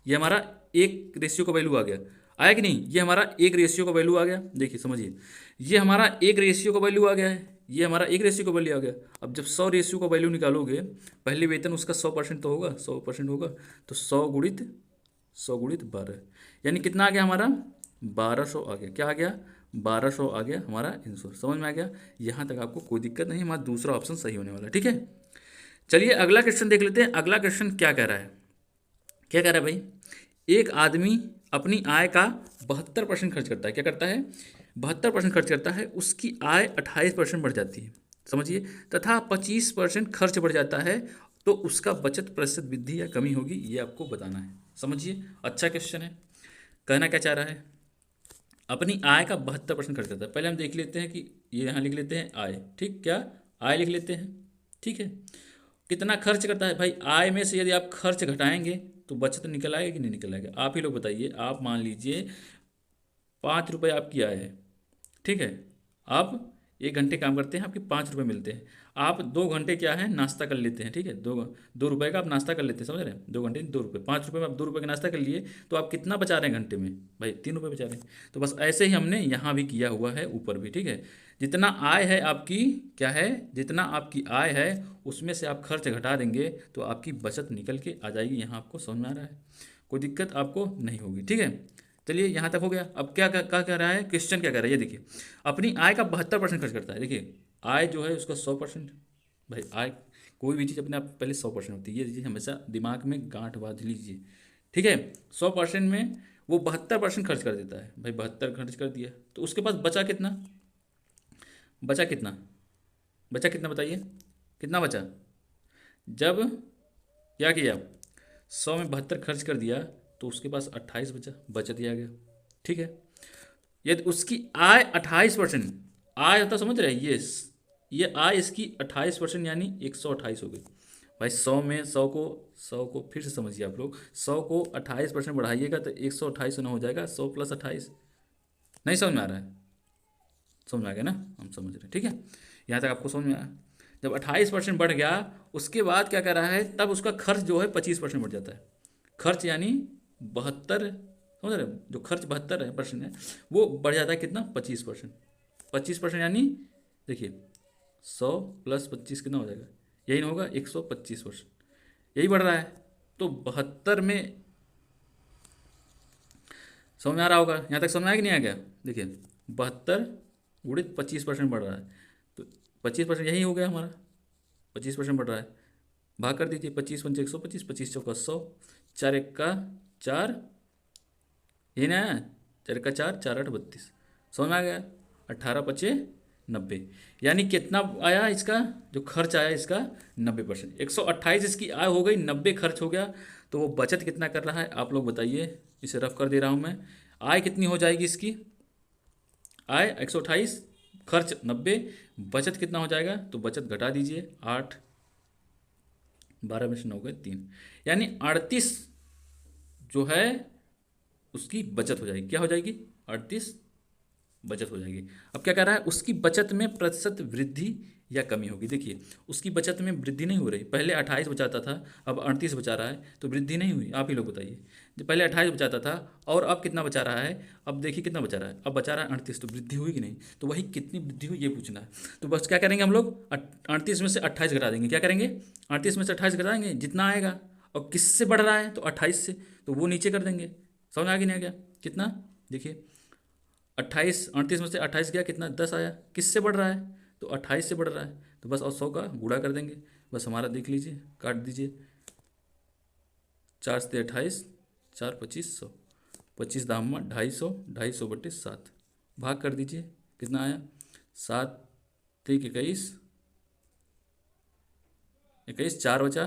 ये हमारा 1 रेशियो का वैल्यू आ गया, आया कि नहीं, ये हमारा 1 रेशियो का वैल्यू आ गया। देखिए समझिए, ये हमारा 1 रेशियो का वैल्यू आ गया है, ये हमारा 1:1 लिया गया। अब जब 100 का वैल्यू निकालोगे, पहले वेतन उसका 100% तो होगा, 100% होगा, तो 100 गुणित 12, यानी कितना आ गया हमारा 1200 आ गया। क्या आ गया 1200 आ गया हमारा इंश्योरेंस। समझ में आ गया? यहाँ तक आपको कोई दिक्कत नहीं, हमारा दूसरा ऑप्शन सही होने वाला है। ठीक है, चलिए अगला क्वेश्चन देख लेते हैं। अगला क्वेश्चन क्या कह रहा है? क्या कह रहा है भाई? एक आदमी अपनी आय का 72% खर्च करता है। क्या करता है? 72% खर्च करता है। उसकी आय 28% बढ़ जाती है, समझिए, तथा 25% खर्च बढ़ जाता है, तो उसका बचत प्रतिशत वृद्धि या कमी होगी, ये आपको बताना है। समझिए, अच्छा क्वेश्चन है। कहना क्या चाह रहा है? अपनी आय का 72% खर्च करता है। पहले हम देख लेते हैं कि ये यहाँ लिख लेते हैं आय, ठीक, क्या आय लिख लेते हैं, ठीक है। कितना खर्च करता है भाई? आय में से यदि आप खर्च घटाएंगे तो बचत निकल आएगा कि नहीं निकल आएगा? आप ही लोग बताइए। आप मान लीजिए 5 रुपये आपकी आय है, ठीक है। आप 1 घंटे काम करते हैं, आपके 5 रुपये मिलते हैं। आप 2 घंटे क्या है नाश्ता कर लेते हैं, ठीक है। 2 रुपये का आप नाश्ता कर लेते हैं, समझ रहे हैं? 2 घंटे 2 रुपये, 5 रुपये में आप 2 रुपये का नाश्ता कर लिए, तो आप कितना बचा रहे हैं घंटे में भाई? 3 रुपये बचा रहे हैं। तो बस ऐसे ही हमने यहाँ भी किया हुआ है, ऊपर भी, ठीक है। जितना आय है आपकी, क्या है, जितना आपकी आय है उसमें से आप खर्च घटा देंगे तो आपकी बचत निकल के आ जाएगी। यहाँ आपको समझ में आ रहा है? कोई दिक्कत आपको नहीं होगी, ठीक है। चलिए यहाँ तक हो गया। अब क्या क्या कह रहा है क्वेश्चन? क्या कह रहा है ये देखिए। अपनी आय का 72% खर्च करता है। देखिए आय जो है उसका 100%, भाई आय कोई भी चीज़ अपने आप पहले 100% होती है, ये चीज़ हमेशा दिमाग में गांठ बांध लीजिए, ठीक है। 100% में वो 72% खर्च कर देता है भाई। 72 खर्च कर दिया तो उसके पास बचा कितना? बचा कितना? बचा कितना बताइए? कितना बचा? जब क्या किया, 100 में 72 खर्च कर दिया तो उसके पास 28 बचा, बचत ही आ गया, ठीक है। यदि उसकी आय 28%, आय होता समझ रहे हैं, ये आय इसकी 28%, यानी 128 हो गई भाई। 100 में 100 को फिर से समझिए आप लोग। 100 को 28% बढ़ाइएगा तो 128 ना हो जाएगा। 100 + 28, नहीं समझ में आ रहा है? समझ में आ गया ना? हम समझ रहे हैं, ठीक है। यहाँ तक आपको समझ में आया? जब 28% बढ़ गया, उसके बाद क्या कर रहा है, तब उसका खर्च जो है 25% बढ़ जाता है। खर्च यानी 72, समझ रहे हैं? जो खर्च 72% है वो बढ़ जाता है कितना? 25%। 25% यानी देखिए 100 + 25 कितना हो जाएगा? यही ना होगा 125%, यही बढ़ रहा है। तो 72 में, समझ में आ रहा होगा? यहाँ तक समझ में आया कि नहीं आ गया? देखिए 72 गुणित 25% बढ़ रहा है, तो 25% यही हो गया हमारा। 25% बढ़ रहा है, भाग कर दीजिए। 25 × 5 = 125, 25 × 4 = 100, 4 × 1 = 4, ये ना 4 × 1 = 4, 4 × 8 = 32। समझ में आ गया? 18 × 5 = 90, यानी कितना आया इसका जो खर्च आया इसका? 90%। 128 इसकी आय हो गई, 90 खर्च हो गया, तो वो बचत कितना कर रहा है आप लोग बताइए। इसे रफ कर दे रहा हूँ मैं। आय कितनी हो जाएगी इसकी? आय 128, खर्च 90, बचत कितना हो जाएगा? तो बचत घटा दीजिए, 8, 12 में से 9 गए 3, यानी 38 जो है उसकी बचत हो जाएगी। क्या हो जाएगी? 38 बचत हो जाएगी। अब क्या कर रहा है, उसकी बचत में प्रतिशत वृद्धि या कमी होगी। देखिए उसकी बचत में वृद्धि नहीं हो रही। पहले 28 बचाता था, अब 38 बचा रहा है, तो वृद्धि नहीं हुई। आप ही लोग बताइए। जब पहले 28 बचाता था और अब कितना बचा रहा है? अब देखिए कितना बचा रहा है, अब बचा रहा है 38, तो वृद्धि हुई कि नहीं? तो वही कितनी वृद्धि हुई ये पूछना है। तो बस क्या करेंगे हम लोग, 38 में से 28 घटा देंगे। क्या करेंगे? 38 में से 28 घटाएंगे, जितना आएगा। और किससे बढ़ रहा है? तो 28 से, तो वो नीचे कर देंगे। समझ आ गया नहीं आ गया? कितना देखिए, 28, 38 में से 28 गया, कितना? 10 आया। किससे बढ़ रहा है? तो 28 से बढ़ रहा है, तो बस और 100 का गुणा कर देंगे। बस हमारा देख लीजिए, काट दीजिए। 4 से 28, 4 × 25 = 100, 25 दाम 250, 250 बटे 7, भाग कर दीजिए, कितना आया? 7 × 3 = 21, 21, 4 बचा,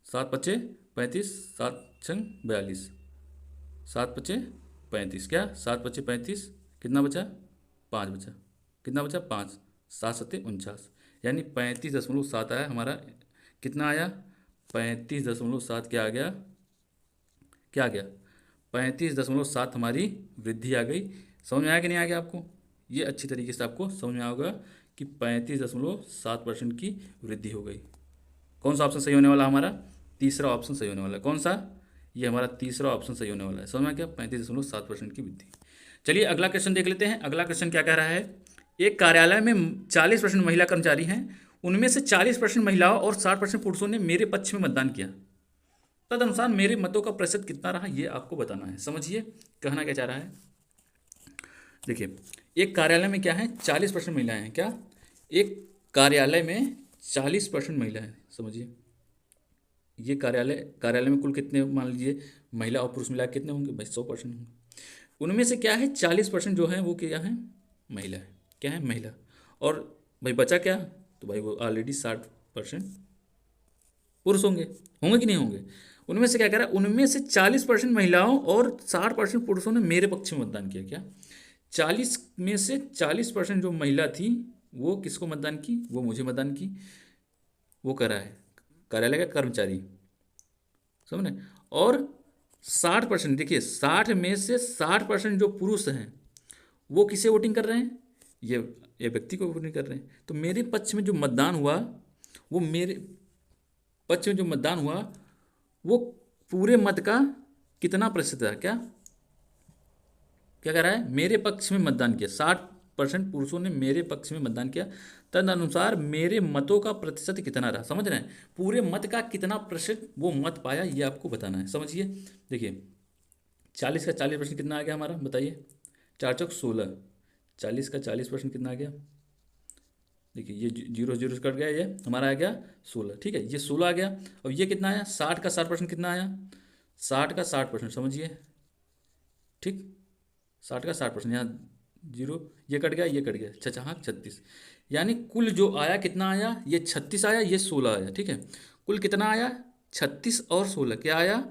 7 × 5 = 35, 7 × 6 = 42, 7 × 5 = 35, क्या 7 × 5 = 35, कितना बचा? 5 बचा, कितना बचा? 5, 7 × 7 = 49, यानी 35.7 आया हमारा। कितना आया? 35.7 क्या आ गया? क्या आ गया? 35.7 हमारी वृद्धि आ गई। समझ में आया कि नहीं आ गया आपको? ये अच्छी तरीके से आपको समझ में आएगा कि 35.7% की वृद्धि हो गई। कौन सा ऑप्शन सही होने वाला हमारा? तीसरा ऑप्शन सही होने वाला है। कौन सा? ये हमारा तीसरा ऑप्शन सही होने वाला है। समझ में आ गया? 35.7% की वृद्धि। चलिए अगला क्वेश्चन देख लेते हैं। अगला क्वेश्चन क्या कह रहा है, एक कार्यालय में 40% महिला कर्मचारी हैं, उनमें से 40% महिलाओं और 60% पुरुषों ने मेरे पक्ष में मतदान किया, तदनुसार मेरे मतों का प्रतिशत कितना रहा, ये आपको बताना है। समझिए कहना क्या चाह रहा है। देखिए एक कार्यालय में क्या है, 40% महिलाएं हैं। क्या, एक कार्यालय में 40% महिलाएं, समझिए ये कार्यालय में कुल कितने, मान लीजिए महिला और पुरुष मिला के कितने होंगे भाई, 100% होंगे। उनमें से क्या है 40% जो है वो क्या है, महिला है। क्या है, महिला। और भाई बचा क्या, तो भाई वो ऑलरेडी 60% पुरुष होंगे। होंगे कि नहीं होंगे। उनमें से क्या कह रहा है, उनमें से 40% महिलाओं और 60% पुरुषों ने मेरे पक्ष में मतदान किया। क्या, 40 में से 40% जो महिला थी वो किसको मतदान की, वो मुझे मतदान की। वो कर रहा है कार्यालय का कर्मचारी, समझ रहे। और 60%, देखिए 60 में से 60% जो पुरुष हैं वो किसे वोटिंग कर रहे हैं, ये व्यक्ति को वोटिंग कर रहे हैं। तो मेरे पक्ष में जो मतदान हुआ, वो मेरे पक्ष में जो मतदान हुआ वो पूरे मत का कितना प्रतिशत है। क्या क्या कह रहा है, मेरे पक्ष में मतदान किया, 60% पुरुषों ने मेरे पक्ष में मतदान किया, तदनुसार मेरे मतों का प्रतिशत कितना रहा। समझ रहे हैं, पूरे मत का कितना प्रतिशत वो मत पाया, ये आपको बताना है। समझिए देखिए 40 का 40% कितना आ गया हमारा, बताइए। 4 चौक 16, 40 का 40% कितना आ गया, देखिए ये जीरो जीरो कट गया, ये हमारा आ गया 16। ठीक है, ये 16 आ गया। और ये कितना आया, 60 का 60% कितना आया, 60 का 60%, समझिए। ठीक, 60 का 60%, यहाँ जीरो, ये कट गया, ये कट गया, अच्छा हाँ 36। यानी कुल जो आया कितना आया, ये 36 आया, ये 16 आया। ठीक है, कुल कितना आया, 36 और 16, क्या आया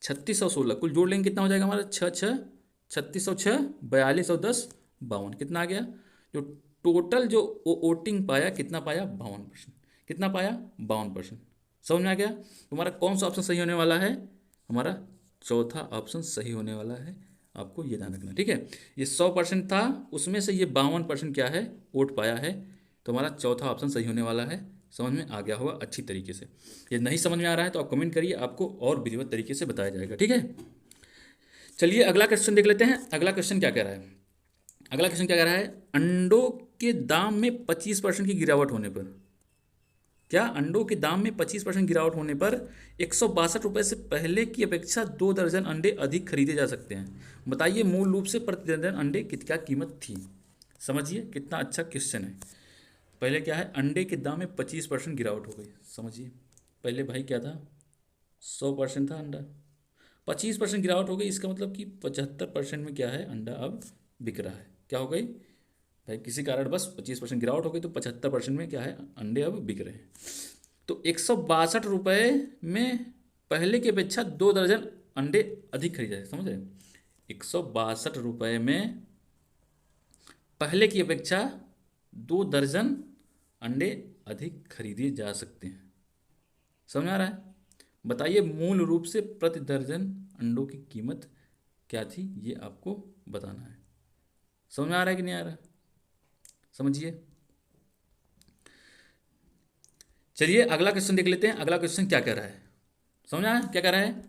36 और 16, कुल जोड़ लेंगे कितना हो जाएगा हमारा, 36 और 6 42 और 10 52, कितना आ गया। जो टोटल जो वोटिंग पाया कितना पाया, 52%। कितना पाया, 52%। समझ में आ गया। तुम्हारा कौन सा ऑप्शन सही होने वाला है, हमारा चौथा ऑप्शन सही होने वाला है, आपको ये ध्यान रखना। ठीक है, ये 100% था, उसमें से ये 52% क्या है, वोट पाया है, तो हमारा चौथा ऑप्शन सही होने वाला है। समझ में आ गया होगा अच्छी तरीके से। ये नहीं समझ में आ रहा है तो आप कमेंट करिए, आपको और विधिवत तरीके से बताया जाएगा। ठीक है, चलिए अगला क्वेश्चन देख लेते हैं। अगला क्वेश्चन क्या कह रहा है, अगला क्वेश्चन क्या कह रहा है, अंडों के दाम में 25% की गिरावट होने पर, क्या अंडों के दाम में 25% गिरावट होने पर 162 रुपये से पहले की अपेक्षा 2 दर्जन अंडे अधिक खरीदे जा सकते हैं। बताइए मूल रूप से प्रति दर्जन अंडे की क्या कीमत थी। समझिए कितना अच्छा क्वेश्चन है। पहले क्या है, अंडे के दाम में 25% गिरावट हो गई। समझिए पहले भाई क्या था, 100% था अंडा, 25% गिरावट हो गई, इसका मतलब कि 75% में क्या है, अंडा अब बिक रहा है। क्या हो गई भाई, किसी कारण बस 25% गिरावट हो गई, तो 75% में क्या है, अंडे अब बिक रहे हैं। तो 162 रुपये में पहले की अपेक्षा 2 दर्जन अंडे अधिक खरीदे जाए। समझ रहे, 162 रुपये में पहले की अपेक्षा 2 दर्जन अंडे अधिक खरीदे जा सकते हैं। समझ आ रहा है। बताइए मूल रूप से प्रति दर्जन अंडों की कीमत क्या थी, ये आपको बताना है। समझ में आ रहा है कि नहीं आ रहा, समझिए। चलिए अगला क्वेश्चन देख लेते हैं। अगला क्वेश्चन क्या कह रहा है, समझ आया क्या कह रहा है,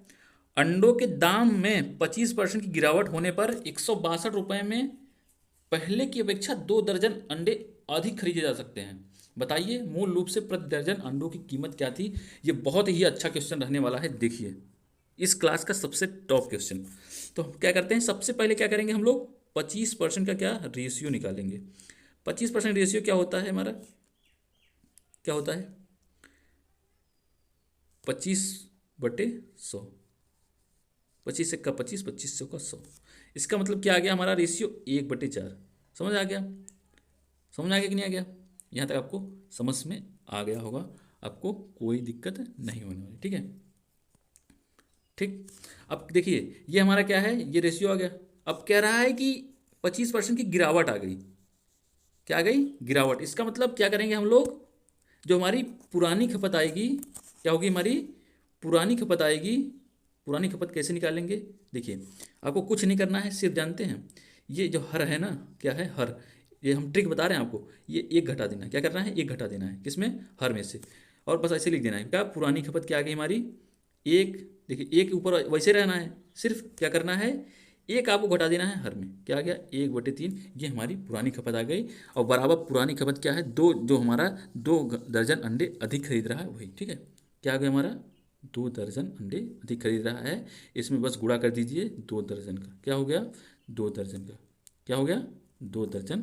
अंडों के दाम में 25% की गिरावट होने पर 162 रुपये में पहले की अपेक्षा 2 दर्जन अंडे अधिक खरीदे जा सकते हैं। बताइए मूल रूप से प्रति दर्जन अंडों की कीमत क्या थी। ये बहुत ही अच्छा क्वेश्चन रहने वाला है, देखिए इस क्लास का सबसे टॉप क्वेश्चन। तो क्या करते हैं, सबसे पहले क्या करेंगे हम लोग, 25% का क्या रेशियो निकालेंगे। 25% रेशियो क्या होता है हमारा, क्या होता है, 25/100, 25 का 25, 2500 का 100। इसका मतलब क्या आ गया हमारा रेशियो 1/4। समझ आ गया, समझ आ गया कि नहीं आ गया, यहाँ तक आपको समझ में आ गया होगा, आपको कोई दिक्कत नहीं होने वाली। ठीक है, ठीक। अब देखिए ये हमारा क्या है, ये रेशियो आ गया। अब कह रहा है कि 25% की गिरावट आ गई, क्या आ गई, गिरावट। इसका मतलब क्या करेंगे हम लोग, जो हमारी पुरानी खपत आएगी, क्या होगी हमारी पुरानी खपत आएगी। पुरानी खपत कैसे निकालेंगे, देखिए आपको कुछ नहीं करना है, सिर्फ जानते हैं ये जो हर है ना, क्या है हर, ये हम ट्रिक बता रहे हैं आपको, ये एक घटा देना है। क्या करना है, एक घटा देना है, किसमें, हर में से। और बस ऐसे लिख देना है, क्या पुरानी खपत क्या आ गई हमारी, एक। देखिए एक ऊपर वैसे रहना है, सिर्फ क्या करना है, एक आपको घटा देना है हर में। क्या आ गया? 1/3। ये हमारी पुरानी खपत आ गई। और बराबर पुरानी खपत क्या है? दो, जो हमारा 2 दर्जन अंडे अधिक खरीद रहा है वही। ठीक है, क्या आ गया हमारा? 2 दर्जन अंडे अधिक खरीद रहा है। इसमें बस गुणा कर दीजिए 2 दर्जन का। क्या हो गया? 2 दर्जन का। क्या हो गया? 2 दर्जन।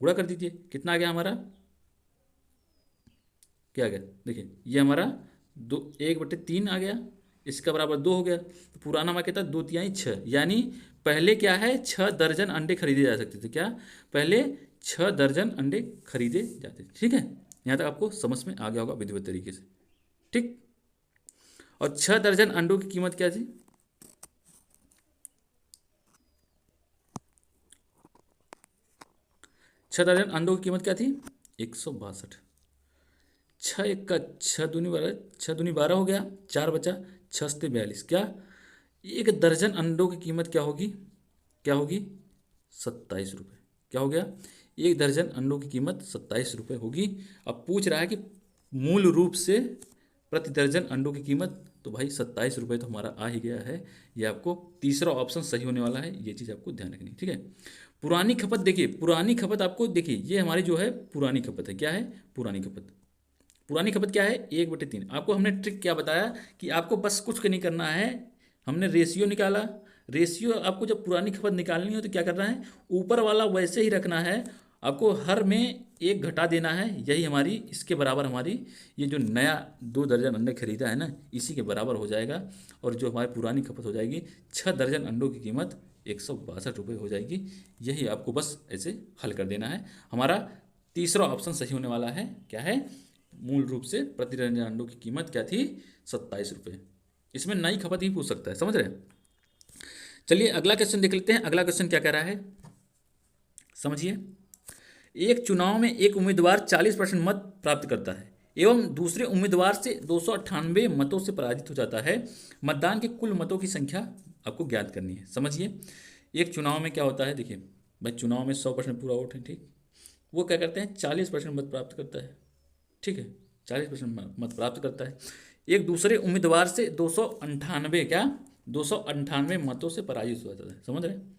गुणा कर दीजिए, कितना आ गया हमारा? क्या आ गया? देखिए ये हमारा 1/3 आ गया। इसका बराबर 2 हो गया। तो पुराना हमारा कहता है 2 तिहाई 6, यानी पहले क्या है? 6 दर्जन अंडे खरीदे जा सकते थे। क्या? पहले 6 दर्जन अंडे खरीदे जाते थे। ठीक है, यहाँ तक आपको समझ में आ गया होगा विधिवत तरीके से। ठीक, और 6 दर्जन अंडों की कीमत क्या थी? 6 दर्जन अंडों की कीमत क्या थी? 162। 6 1 का 6 दूनी 12, 6 दूनी 12 हो गया, 4 बचा, 6 सत्ते 42। क्या? 1 दर्जन अंडों की कीमत क्या होगी? क्या होगी? 27 रुपये। क्या हो गया? 1 दर्जन अंडों की कीमत 27 रुपये होगी। अब पूछ रहा है कि मूल रूप से प्रति दर्जन अंडों की कीमत, तो भाई 27 रुपये तो हमारा आ ही गया है। ये आपको तीसरा ऑप्शन सही होने वाला है, ये चीज़ आपको ध्यान रखनी है। ठीक है, पुरानी खपत देखिए, पुरानी खपत आपको देखिए, ये हमारी जो है पुरानी खपत है। क्या है? पुरानी खपत। पुरानी खपत क्या है? 1/3। आपको हमने ट्रिक क्या बताया कि आपको बस कुछ नहीं करना है, हमने रेशियो निकाला। रेशियो आपको जब पुरानी खपत निकालनी हो तो क्या करना है? ऊपर वाला वैसे ही रखना है, आपको हर में 1 घटा देना है। यही हमारी इसके बराबर हमारी ये जो नया 2 दर्जन अंडे खरीदा है ना, इसी के बराबर हो जाएगा। और जो हमारी पुरानी खपत हो जाएगी 6 दर्जन अंडों की कीमत 162 रुपये हो जाएगी। यही आपको बस ऐसे हल कर देना है। हमारा तीसरा ऑप्शन सही होने वाला है। क्या है? मूल रूप से प्रति दर्जन अंडों की कीमत क्या थी? 27 रुपये। इसमें नई खपत ही पूछ सकता है, समझ रहे हैं? चलिए अगला क्वेश्चन देख लेते हैं। अगला क्वेश्चन क्या कह रहा है, समझिए। एक चुनाव में एक उम्मीदवार 40% मत प्राप्त करता है एवं दूसरे उम्मीदवार से 298 मतों से पराजित हो जाता है। मतदान के कुल मतों की संख्या आपको ज्ञात करनी है। समझिए, एक चुनाव में क्या होता है? देखिए भाई, चुनाव में 100% पूरा वोट है। ठीक, वो क्या करते हैं? 40% मत प्राप्त करता है। ठीक है, 40% मत प्राप्त करता है। एक दूसरे उम्मीदवार से 298, क्या 298 मतों से पराजित हो जाता है। समझ रहे हैं?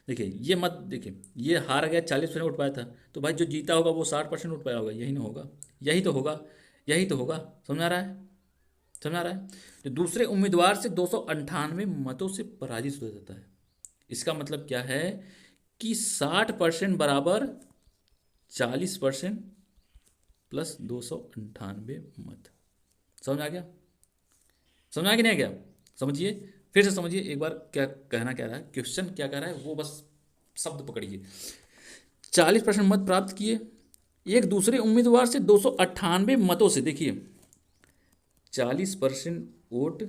देखिए ये मत, देखिए ये हार गया, 40% वोट पाया था, तो भाई जो जीता होगा वो 60% वोट पाया होगा। यही ना होगा? यही तो होगा, यही तो होगा। समझ आ रहा है? समझ आ रहा है? तो दूसरे उम्मीदवार से 298 मतों से पराजित हो जाता है। इसका मतलब क्या है कि 60% बराबर 40% प्लस 298 मत। समझ आ गया? समझ आ गया नहीं? आ गया? समझिए, फिर से समझिए एक बार, क्या कहना क्या रहा है, क्वेश्चन क्या कह रहा है, वो बस शब्द पकड़िए। 40% मत प्राप्त किए, एक दूसरे उम्मीदवार से 298 मतों से, देखिए 40% वोट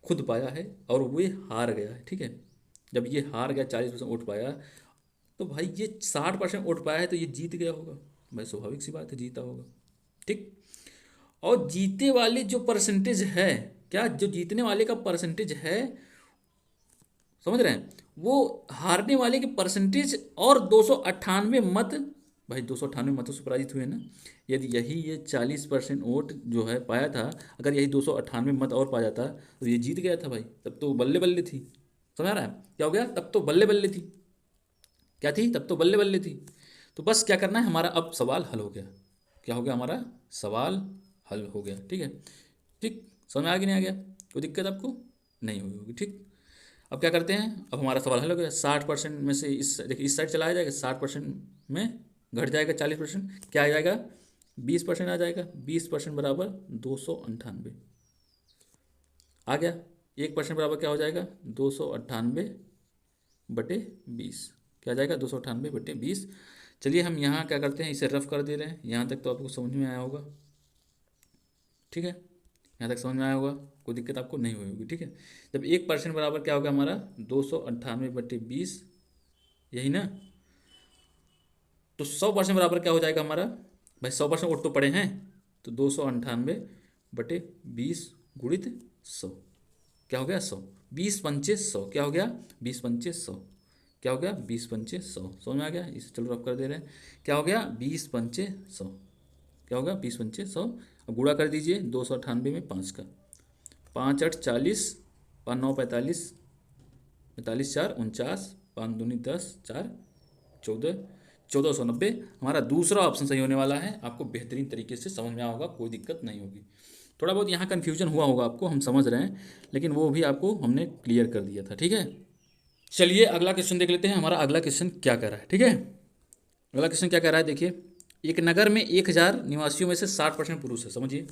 खुद पाया है और वो हार गया है। ठीक है, जब ये हार गया, 40% वोट पाया, तो भाई ये 60% वोट पाया है, तो ये जीत गया होगा। भाई स्वाभाविक सी बात है, जीता होगा। ठीक, और जीते वाले जो परसेंटेज है, क्या जो जीतने वाले का परसेंटेज है, समझ रहे हैं, वो हारने वाले के परसेंटेज और 298 मत, भाई 298 मतों से पराजित हुए ना। यदि यही ये 40% वोट जो है पाया था, अगर यही 298 मत और पा जाता तो ये जीत गया था भाई। तब तो बल्ले बल्ले थी। समझ रहा है? क्या हो गया? तब तो बल्ले बल्ले थी। क्या थी? तब तो बल्ले बल्ले थी। तो बस क्या करना है, हमारा अब सवाल हल हो गया। क्या हो गया? हमारा सवाल हल हो गया। ठीक है, ठीक, समझ में आ गया नहीं आ गया? कोई दिक्कत आपको नहीं हुई होगी। ठीक, अब क्या करते हैं, अब हमारा सवाल हल हो गया। 60% में से इस, देखिए इस साइड चला जाएगा, 60% में घट जाएगा 40%, क्या आ जाएगा? 20% आ जाएगा। 20% बराबर 298 आ गया। 1% बराबर क्या हो जाएगा? 298/20। क्या आ जाएगा? 298/20। चलिए हम यहाँ क्या करते हैं, इसे रफ कर दे रहे हैं। यहाँ तक तो आपको समझ में आया होगा। ठीक है, यहाँ तक समझ में आया होगा, कोई दिक्कत आपको नहीं हुई होगी। ठीक है, जब 1% बराबर क्या होगा हमारा? 298/20, यही ना। तो 100% बराबर क्या हो जाएगा हमारा? भाई 100% वोट तो पड़े हैं, तो 298/20 गुणित 100, क्या हो गया? 100। 20×5 = 100, क्या हो गया? 20×5 = 100, क्या हो गया? 20×5 = 100। समझ में आ गया? इसे चलो रफ कर दे रहे हैं। क्या हो गया? 20×5 = 100, क्या होगा? 20×5 = 100। अब गुणा कर दीजिए 298 में 5 का, 5 8 40, 5 9 45, 45 4 49, 5 दूनी 10, 4 14, 1490 हमारा दूसरा ऑप्शन सही होने वाला है। आपको बेहतरीन तरीके से समझ में आया होगा, कोई दिक्कत नहीं होगी। थोड़ा बहुत यहाँ कन्फ्यूजन हुआ होगा आपको, हम समझ रहे हैं, लेकिन वो भी आपको हमने क्लियर कर दिया था। ठीक है, चलिए अगला क्वेश्चन देख लेते हैं। हमारा अगला क्वेश्चन क्या कह रहा है, ठीक है। अगला क्वेश्चन क्या कह रहा है, देखिए। एक नगर में 1000 निवासियों में से 60% पुरुष है। समझिए,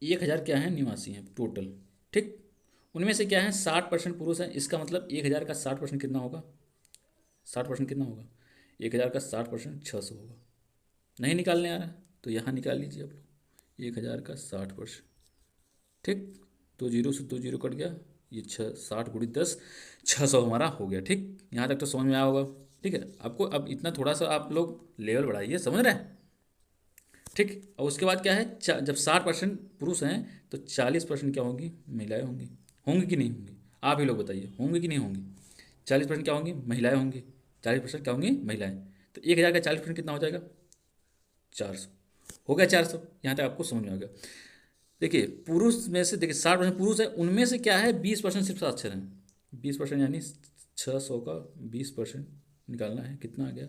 1000 क्या है, निवासी हैं टोटल, ठीक। उनमें से क्या है, 60% पुरुष हैं। इसका मतलब 1000 का 60% कितना होगा, 60% कितना होगा, 1000 का 60% 600 होगा। नहीं निकालने आ रहा है तो यहाँ निकाल लीजिए आप लोग, 1000 का 60%, ठीक। 2 जीरो से 2 जीरो कट गया, ये 60 गुणी 10, 600 हमारा हो गया, ठीक। यहाँ तक तो समझ में आया होगा, ठीक है। आपको अब इतना थोड़ा सा आप लोग लेवल बढ़ाइए, समझ रहे हैं, ठीक। और उसके बाद क्या है, जब 60% पुरुष हैं तो 40% क्या होंगी, महिलाएं होंगी। होंगी कि नहीं होंगी, आप ही लोग बताइए, होंगी कि नहीं होंगी। 40% क्या होंगी, महिलाएं होंगी। 40% क्या होंगी, महिलाएं। तो 1000 का 40% कितना हो जाएगा, 400 हो गया। 400 यहाँ तक आपको समझ में आ गया। देखिए पुरुष में से, देखिए 60% पुरुष है, उनमें से क्या है 20% सिर्फ साक्षर हैं। 20% यानी 600 का 20% निकालना है, कितना आ गया,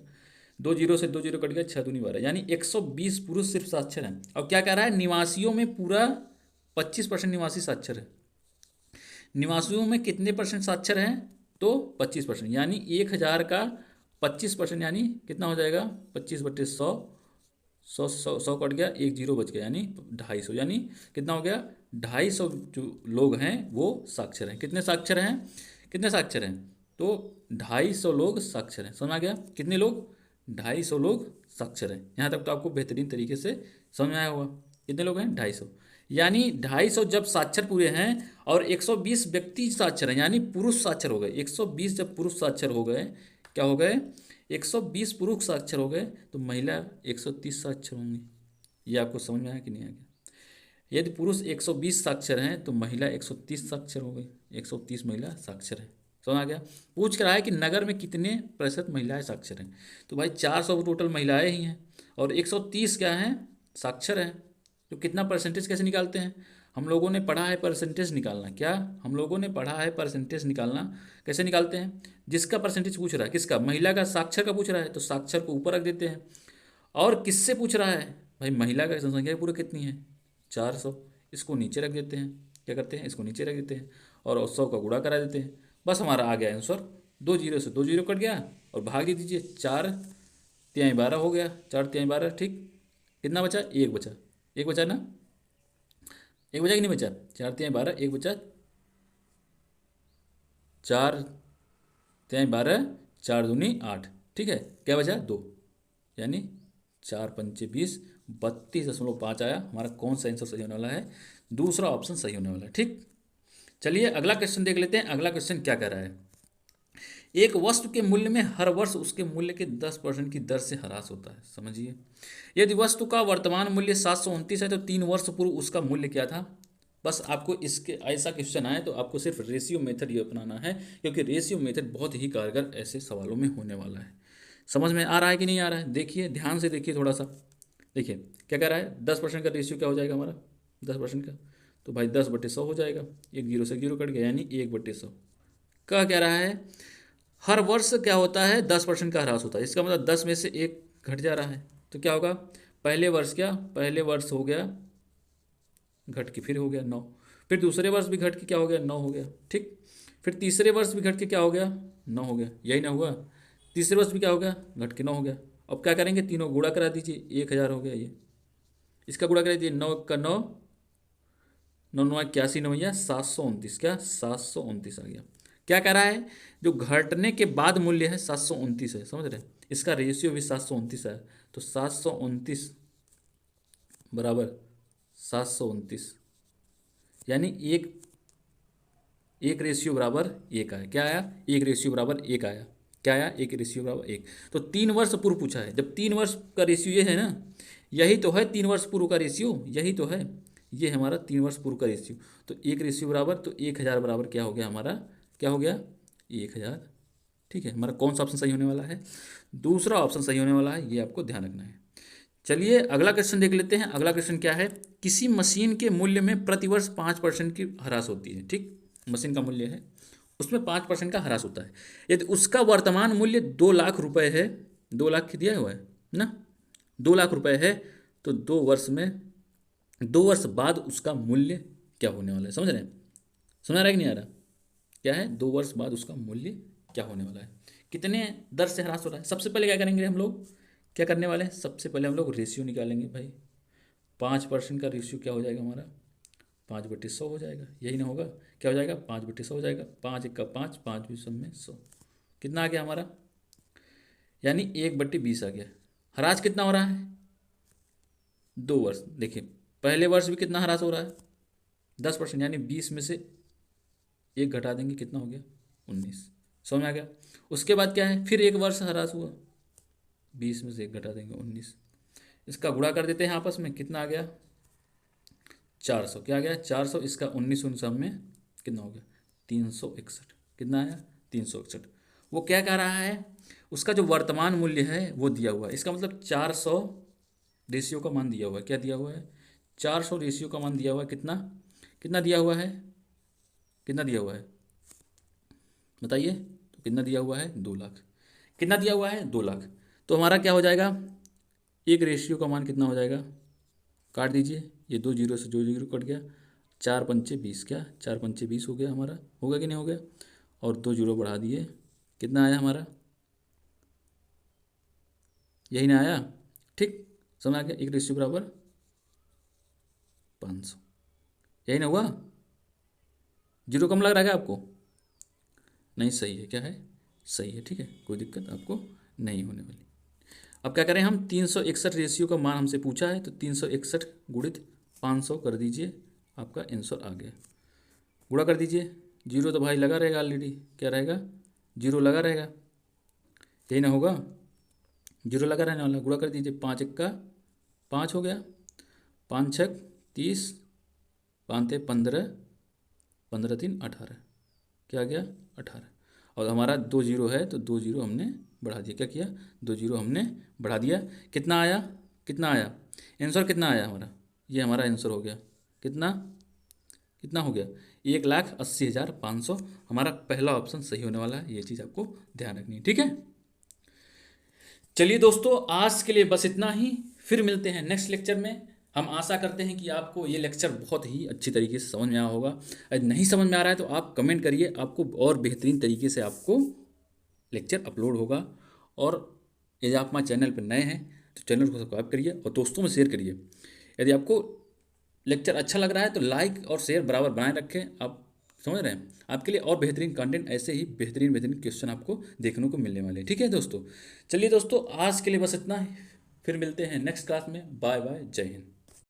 2 जीरो से 2 जीरो कट गया, 6 दूनी 12, यानी 120 पुरुष सिर्फ साक्षर हैं। और क्या कह रहा है, निवासियों में पूरा 25% निवासी साक्षर है। निवासियों में कितने परसेंट साक्षर हैं, तो 25%, यानी 1000 का 25% यानी कितना हो जाएगा, 25/100, 100 कट गया, 1 जीरो बच गया, यानी 250, यानी कितना हो गया, 250 जो लोग हैं वो साक्षर हैं। कितने साक्षर हैं, कितने साक्षर हैं, तो 250 लोग साक्षर हैं। समझ आ गया, कितने लोग, 250 लोग साक्षर हैं। यहाँ तक तो आपको बेहतरीन तरीके से समझ में आया होगा। कितने लोग हैं, 250, यानी 250 जब साक्षर पूरे हैं और 120 व्यक्ति साक्षर हैं, यानी पुरुष साक्षर हो गए। 120 जब पुरुष साक्षर हो गए, क्या हो गए, 120 पुरुष साक्षर हो गए, तो महिला 130 साक्षर होंगी। ये आपको समझ में आया कि नहीं आ गया। यदि पुरुष 120 साक्षर हैं तो महिला 130 साक्षर हो गई, 130 महिला साक्षर है। समझ आ गया। पूछ कर आया कि नगर में कितने प्रतिशत महिलाएं साक्षर हैं, तो भाई 400 टोटल महिलाएं ही हैं और 130 क्या हैं, साक्षर हैं। तो कितना परसेंटेज कैसे निकालते हैं, हम लोगों ने पढ़ा है परसेंटेज निकालना। क्या हम लोगों ने पढ़ा है परसेंटेज निकालना, कैसे निकालते हैं, जिसका परसेंटेज पूछ रहा है, किसका, महिला का, साक्षर का पूछ रहा है तो साक्षर को ऊपर रख देते हैं। और किससे पूछ रहा है, भाई महिला का जनसंख्या पूरी कितनी है, 400, इसको नीचे रख देते हैं। क्या करते हैं, इसको नीचे रख देते हैं और 100 का गुणा करा देते हैं। बस हमारा आ गया आंसर, 2 जीरो से 2 जीरो कट गया और भाग दे दीजिए, 4 तिहाई 12 हो गया, 4 तिहाई 12, ठीक। कितना बचा, एक बचा, एक बचा ना, एक बचा कि नहीं बचा, 4 तिहाई 12, एक बचा, 4 तिहाई 12, 4 दूनी 8, ठीक है। क्या बचा, 2, यानी 4 पंचे 20, 32.5 आया। हमारा कौन सा आंसर सही होने वाला है, दूसरा ऑप्शन सही होने वाला है, ठीक। चलिए अगला क्वेश्चन देख लेते हैं। अगला क्वेश्चन क्या कह रहा है, एक वस्तु के मूल्य में हर वर्ष उसके मूल्य के 10% की दर से ह्रास होता है। समझिए, यदि वस्तु का वर्तमान मूल्य 729 है तो 3 वर्ष पूर्व उसका मूल्य क्या था। बस आपको इसके ऐसा क्वेश्चन आए तो आपको सिर्फ रेशियो मेथड ये अपनाना है, क्योंकि रेशियो मेथड बहुत ही कारगर ऐसे सवालों में होने वाला है। समझ में आ रहा है कि नहीं आ रहा है, देखिए ध्यान से देखिए थोड़ा सा। देखिए क्या कह रहा है, 10% का रेशियो क्या हो जाएगा हमारा, 10% का, तो भाई 10/100 हो जाएगा, 1 जीरो से 1 जीरो कट गया, यानी 1/100 का कह रहा है हर वर्ष क्या होता है, 10% का ह्रास होता है। इसका मतलब 10 में से 1 घट जा रहा है, तो क्या होगा, पहले वर्ष क्या, पहले वर्ष हो गया घट के फिर हो गया 9, फिर दूसरे वर्ष भी घट के क्या हो गया, 9 हो गया, ठीक। फिर तीसरे वर्ष भी घट के क्या हो गया, 9 हो गया, यही ना हुआ। तीसरे वर्ष भी क्या हो गया, घट के 9 हो गया। अब क्या करेंगे, तीनों गुणा करा दीजिए, 1000 हो गया ये, इसका गुणा करा दीजिए, 9 का 9, 9 9 81, 9 भैया 729, क्या 729 आ गया। क्या कह रहा है, जो घटने के बाद मूल्य है 729 है, समझ रहे हैं, इसका रेशियो भी 729 है, तो 729 बराबर 729, यानी एक रेशियो बराबर 1 आया। क्या आया, एक रेशियो बराबर 1 आया। क्या आया, एक रेशियो बराबर 1। तो 3 वर्ष पूर्व पूछा है, जब 3 वर्ष का रेशियो ये है ना, यही तो है 3 वर्ष पूर्व का रेशियो, यही तो है, ये हमारा 3 वर्ष पूर्व का रेशियो। तो एक रेशियो बराबर, तो 1000 बराबर क्या हो गया हमारा, क्या हो गया, 1000, ठीक है। हमारा कौन सा ऑप्शन सही होने वाला है, दूसरा ऑप्शन सही होने वाला है, ये आपको ध्यान रखना है। चलिए अगला क्वेश्चन देख लेते हैं। अगला क्वेश्चन क्या है, किसी मशीन के मूल्य में प्रतिवर्ष 5% की ह्रास होती है, ठीक। मशीन का मूल्य है उसमें 5% का ह्रास होता है। यदि उसका वर्तमान मूल्य 2 लाख रुपए है, 2 लाख दिया हुआ है ना, 2 लाख रुपए है, तो 2 वर्ष में, 2 वर्ष बाद उसका मूल्य क्या होने वाला है, समझ रहे हैं? समझ आ रहा है कि नहीं आ रहा? क्या है, 2 वर्ष बाद उसका मूल्य क्या होने वाला है, कितने दर से ह्रास हो रहा है। सबसे पहले क्या करेंगे हम लोग, क्या करने वाले हैं, सबसे पहले हम लोग रेशियो निकालेंगे भाई। 5% का रेशियो क्या हो जाएगा हमारा, 5/100 हो जाएगा, यही ना होगा, क्या हो जाएगा, 5/100 हो जाएगा, 5 × 1 = 5, 5×20 = 100, कितना आ गया हमारा, यानी 1/20 आ गया। ह्रास कितना हो रहा है, 2 वर्ष। देखिए पहले वर्ष भी कितना ह्रास हो रहा है, 10%, यानी 20 में से 1 घटा देंगे, कितना हो गया, 19। समझ में आ गया? उसके बाद क्या है, फिर 1 वर्ष ह्रास हुआ, 20 में से 1 घटा देंगे, 19। इसका गुणा कर देते हैं आपस में, कितना आ गया, 400। क्या आ गया, 400, इसका 19 सब में कितना हो गया, 361। कितना आया, 361। वो क्या कह रहा है, उसका जो वर्तमान मूल्य है वो दिया हुआ है, इसका मतलब 400 रेशियो का मान दिया हुआ है। क्या दिया हुआ है, 400 रेशियो का मान दिया हुआ है। कितना, कितना दिया हुआ है, कितना दिया हुआ है बताइए, तो कितना दिया हुआ है, 2 लाख। कितना दिया हुआ है, 2 लाख। तो हमारा क्या हो जाएगा, एक रेशियो का मान कितना हो जाएगा, काट दीजिए, ये 2 जीरो से 2 जीरो कट गया, 4×5 = 20, क्या 4×5 = 20 हो गया हमारा, होगा कि नहीं हो गया, और 2 जीरो बढ़ा दिए, कितना आया हमारा, यही ना आया, ठीक, समझ आ गया, एक रेशियो बराबर 500, यही ना हुआ, जीरो कम लग रहा है क्या आपको, नहीं सही है, क्या है, सही है, ठीक है, कोई दिक्कत आपको नहीं होने वाली। अब क्या करें हम, 361 रेशियो का मान हमसे पूछा है, तो 361 गुणित 500 कर दीजिए, आपका आंसर आ गया। गुणा कर दीजिए, जीरो तो भाई लगा रहेगा ऑलरेडी, क्या रहेगा, जीरो लगा रहेगा, यही ना होगा, जीरो लगा रहने वाला। गुणा कर दीजिए, 5×1 = 5 हो गया, 5×6 = 30, 5×3 = 15, 15×3 = 18, क्या आ गया, 18। और हमारा 2 जीरो है, तो 2 जीरो हमने बढ़ा दिया, क्या किया, 2 जीरो हमने बढ़ा दिया, कितना आया, कितना आया, आंसर कितना आया हमारा, ये हमारा आंसर हो गया, कितना, कितना हो गया, 1,80,500। हमारा पहला ऑप्शन सही होने वाला है, ये चीज़ आपको ध्यान रखनी है, ठीक है। चलिए दोस्तों, आज के लिए बस इतना ही, फिर मिलते हैं नेक्स्ट लेक्चर में। हम आशा करते हैं कि आपको ये लेक्चर बहुत ही अच्छी तरीके से समझ में आया होगा। यदि नहीं समझ में आ रहा है तो आप कमेंट करिए, आपको और बेहतरीन तरीके से आपको लेक्चर अपलोड होगा। और यदि आप हमारे चैनल पर नए हैं तो चैनल को सब्सक्राइब करिए और दोस्तों में शेयर करिए। यदि आपको लेक्चर अच्छा लग रहा है तो लाइक और शेयर बराबर बनाए रखें। आप समझ रहे हैं, आपके लिए और बेहतरीन कंटेंट, ऐसे ही बेहतरीन बेहतरीन क्वेश्चन आपको देखने को मिलने वाले हैं, ठीक है दोस्तों। चलिए दोस्तों, आज के लिए बस इतना ही, फिर मिलते हैं नेक्स्ट क्लास में। बाय बाय, जय हिंद।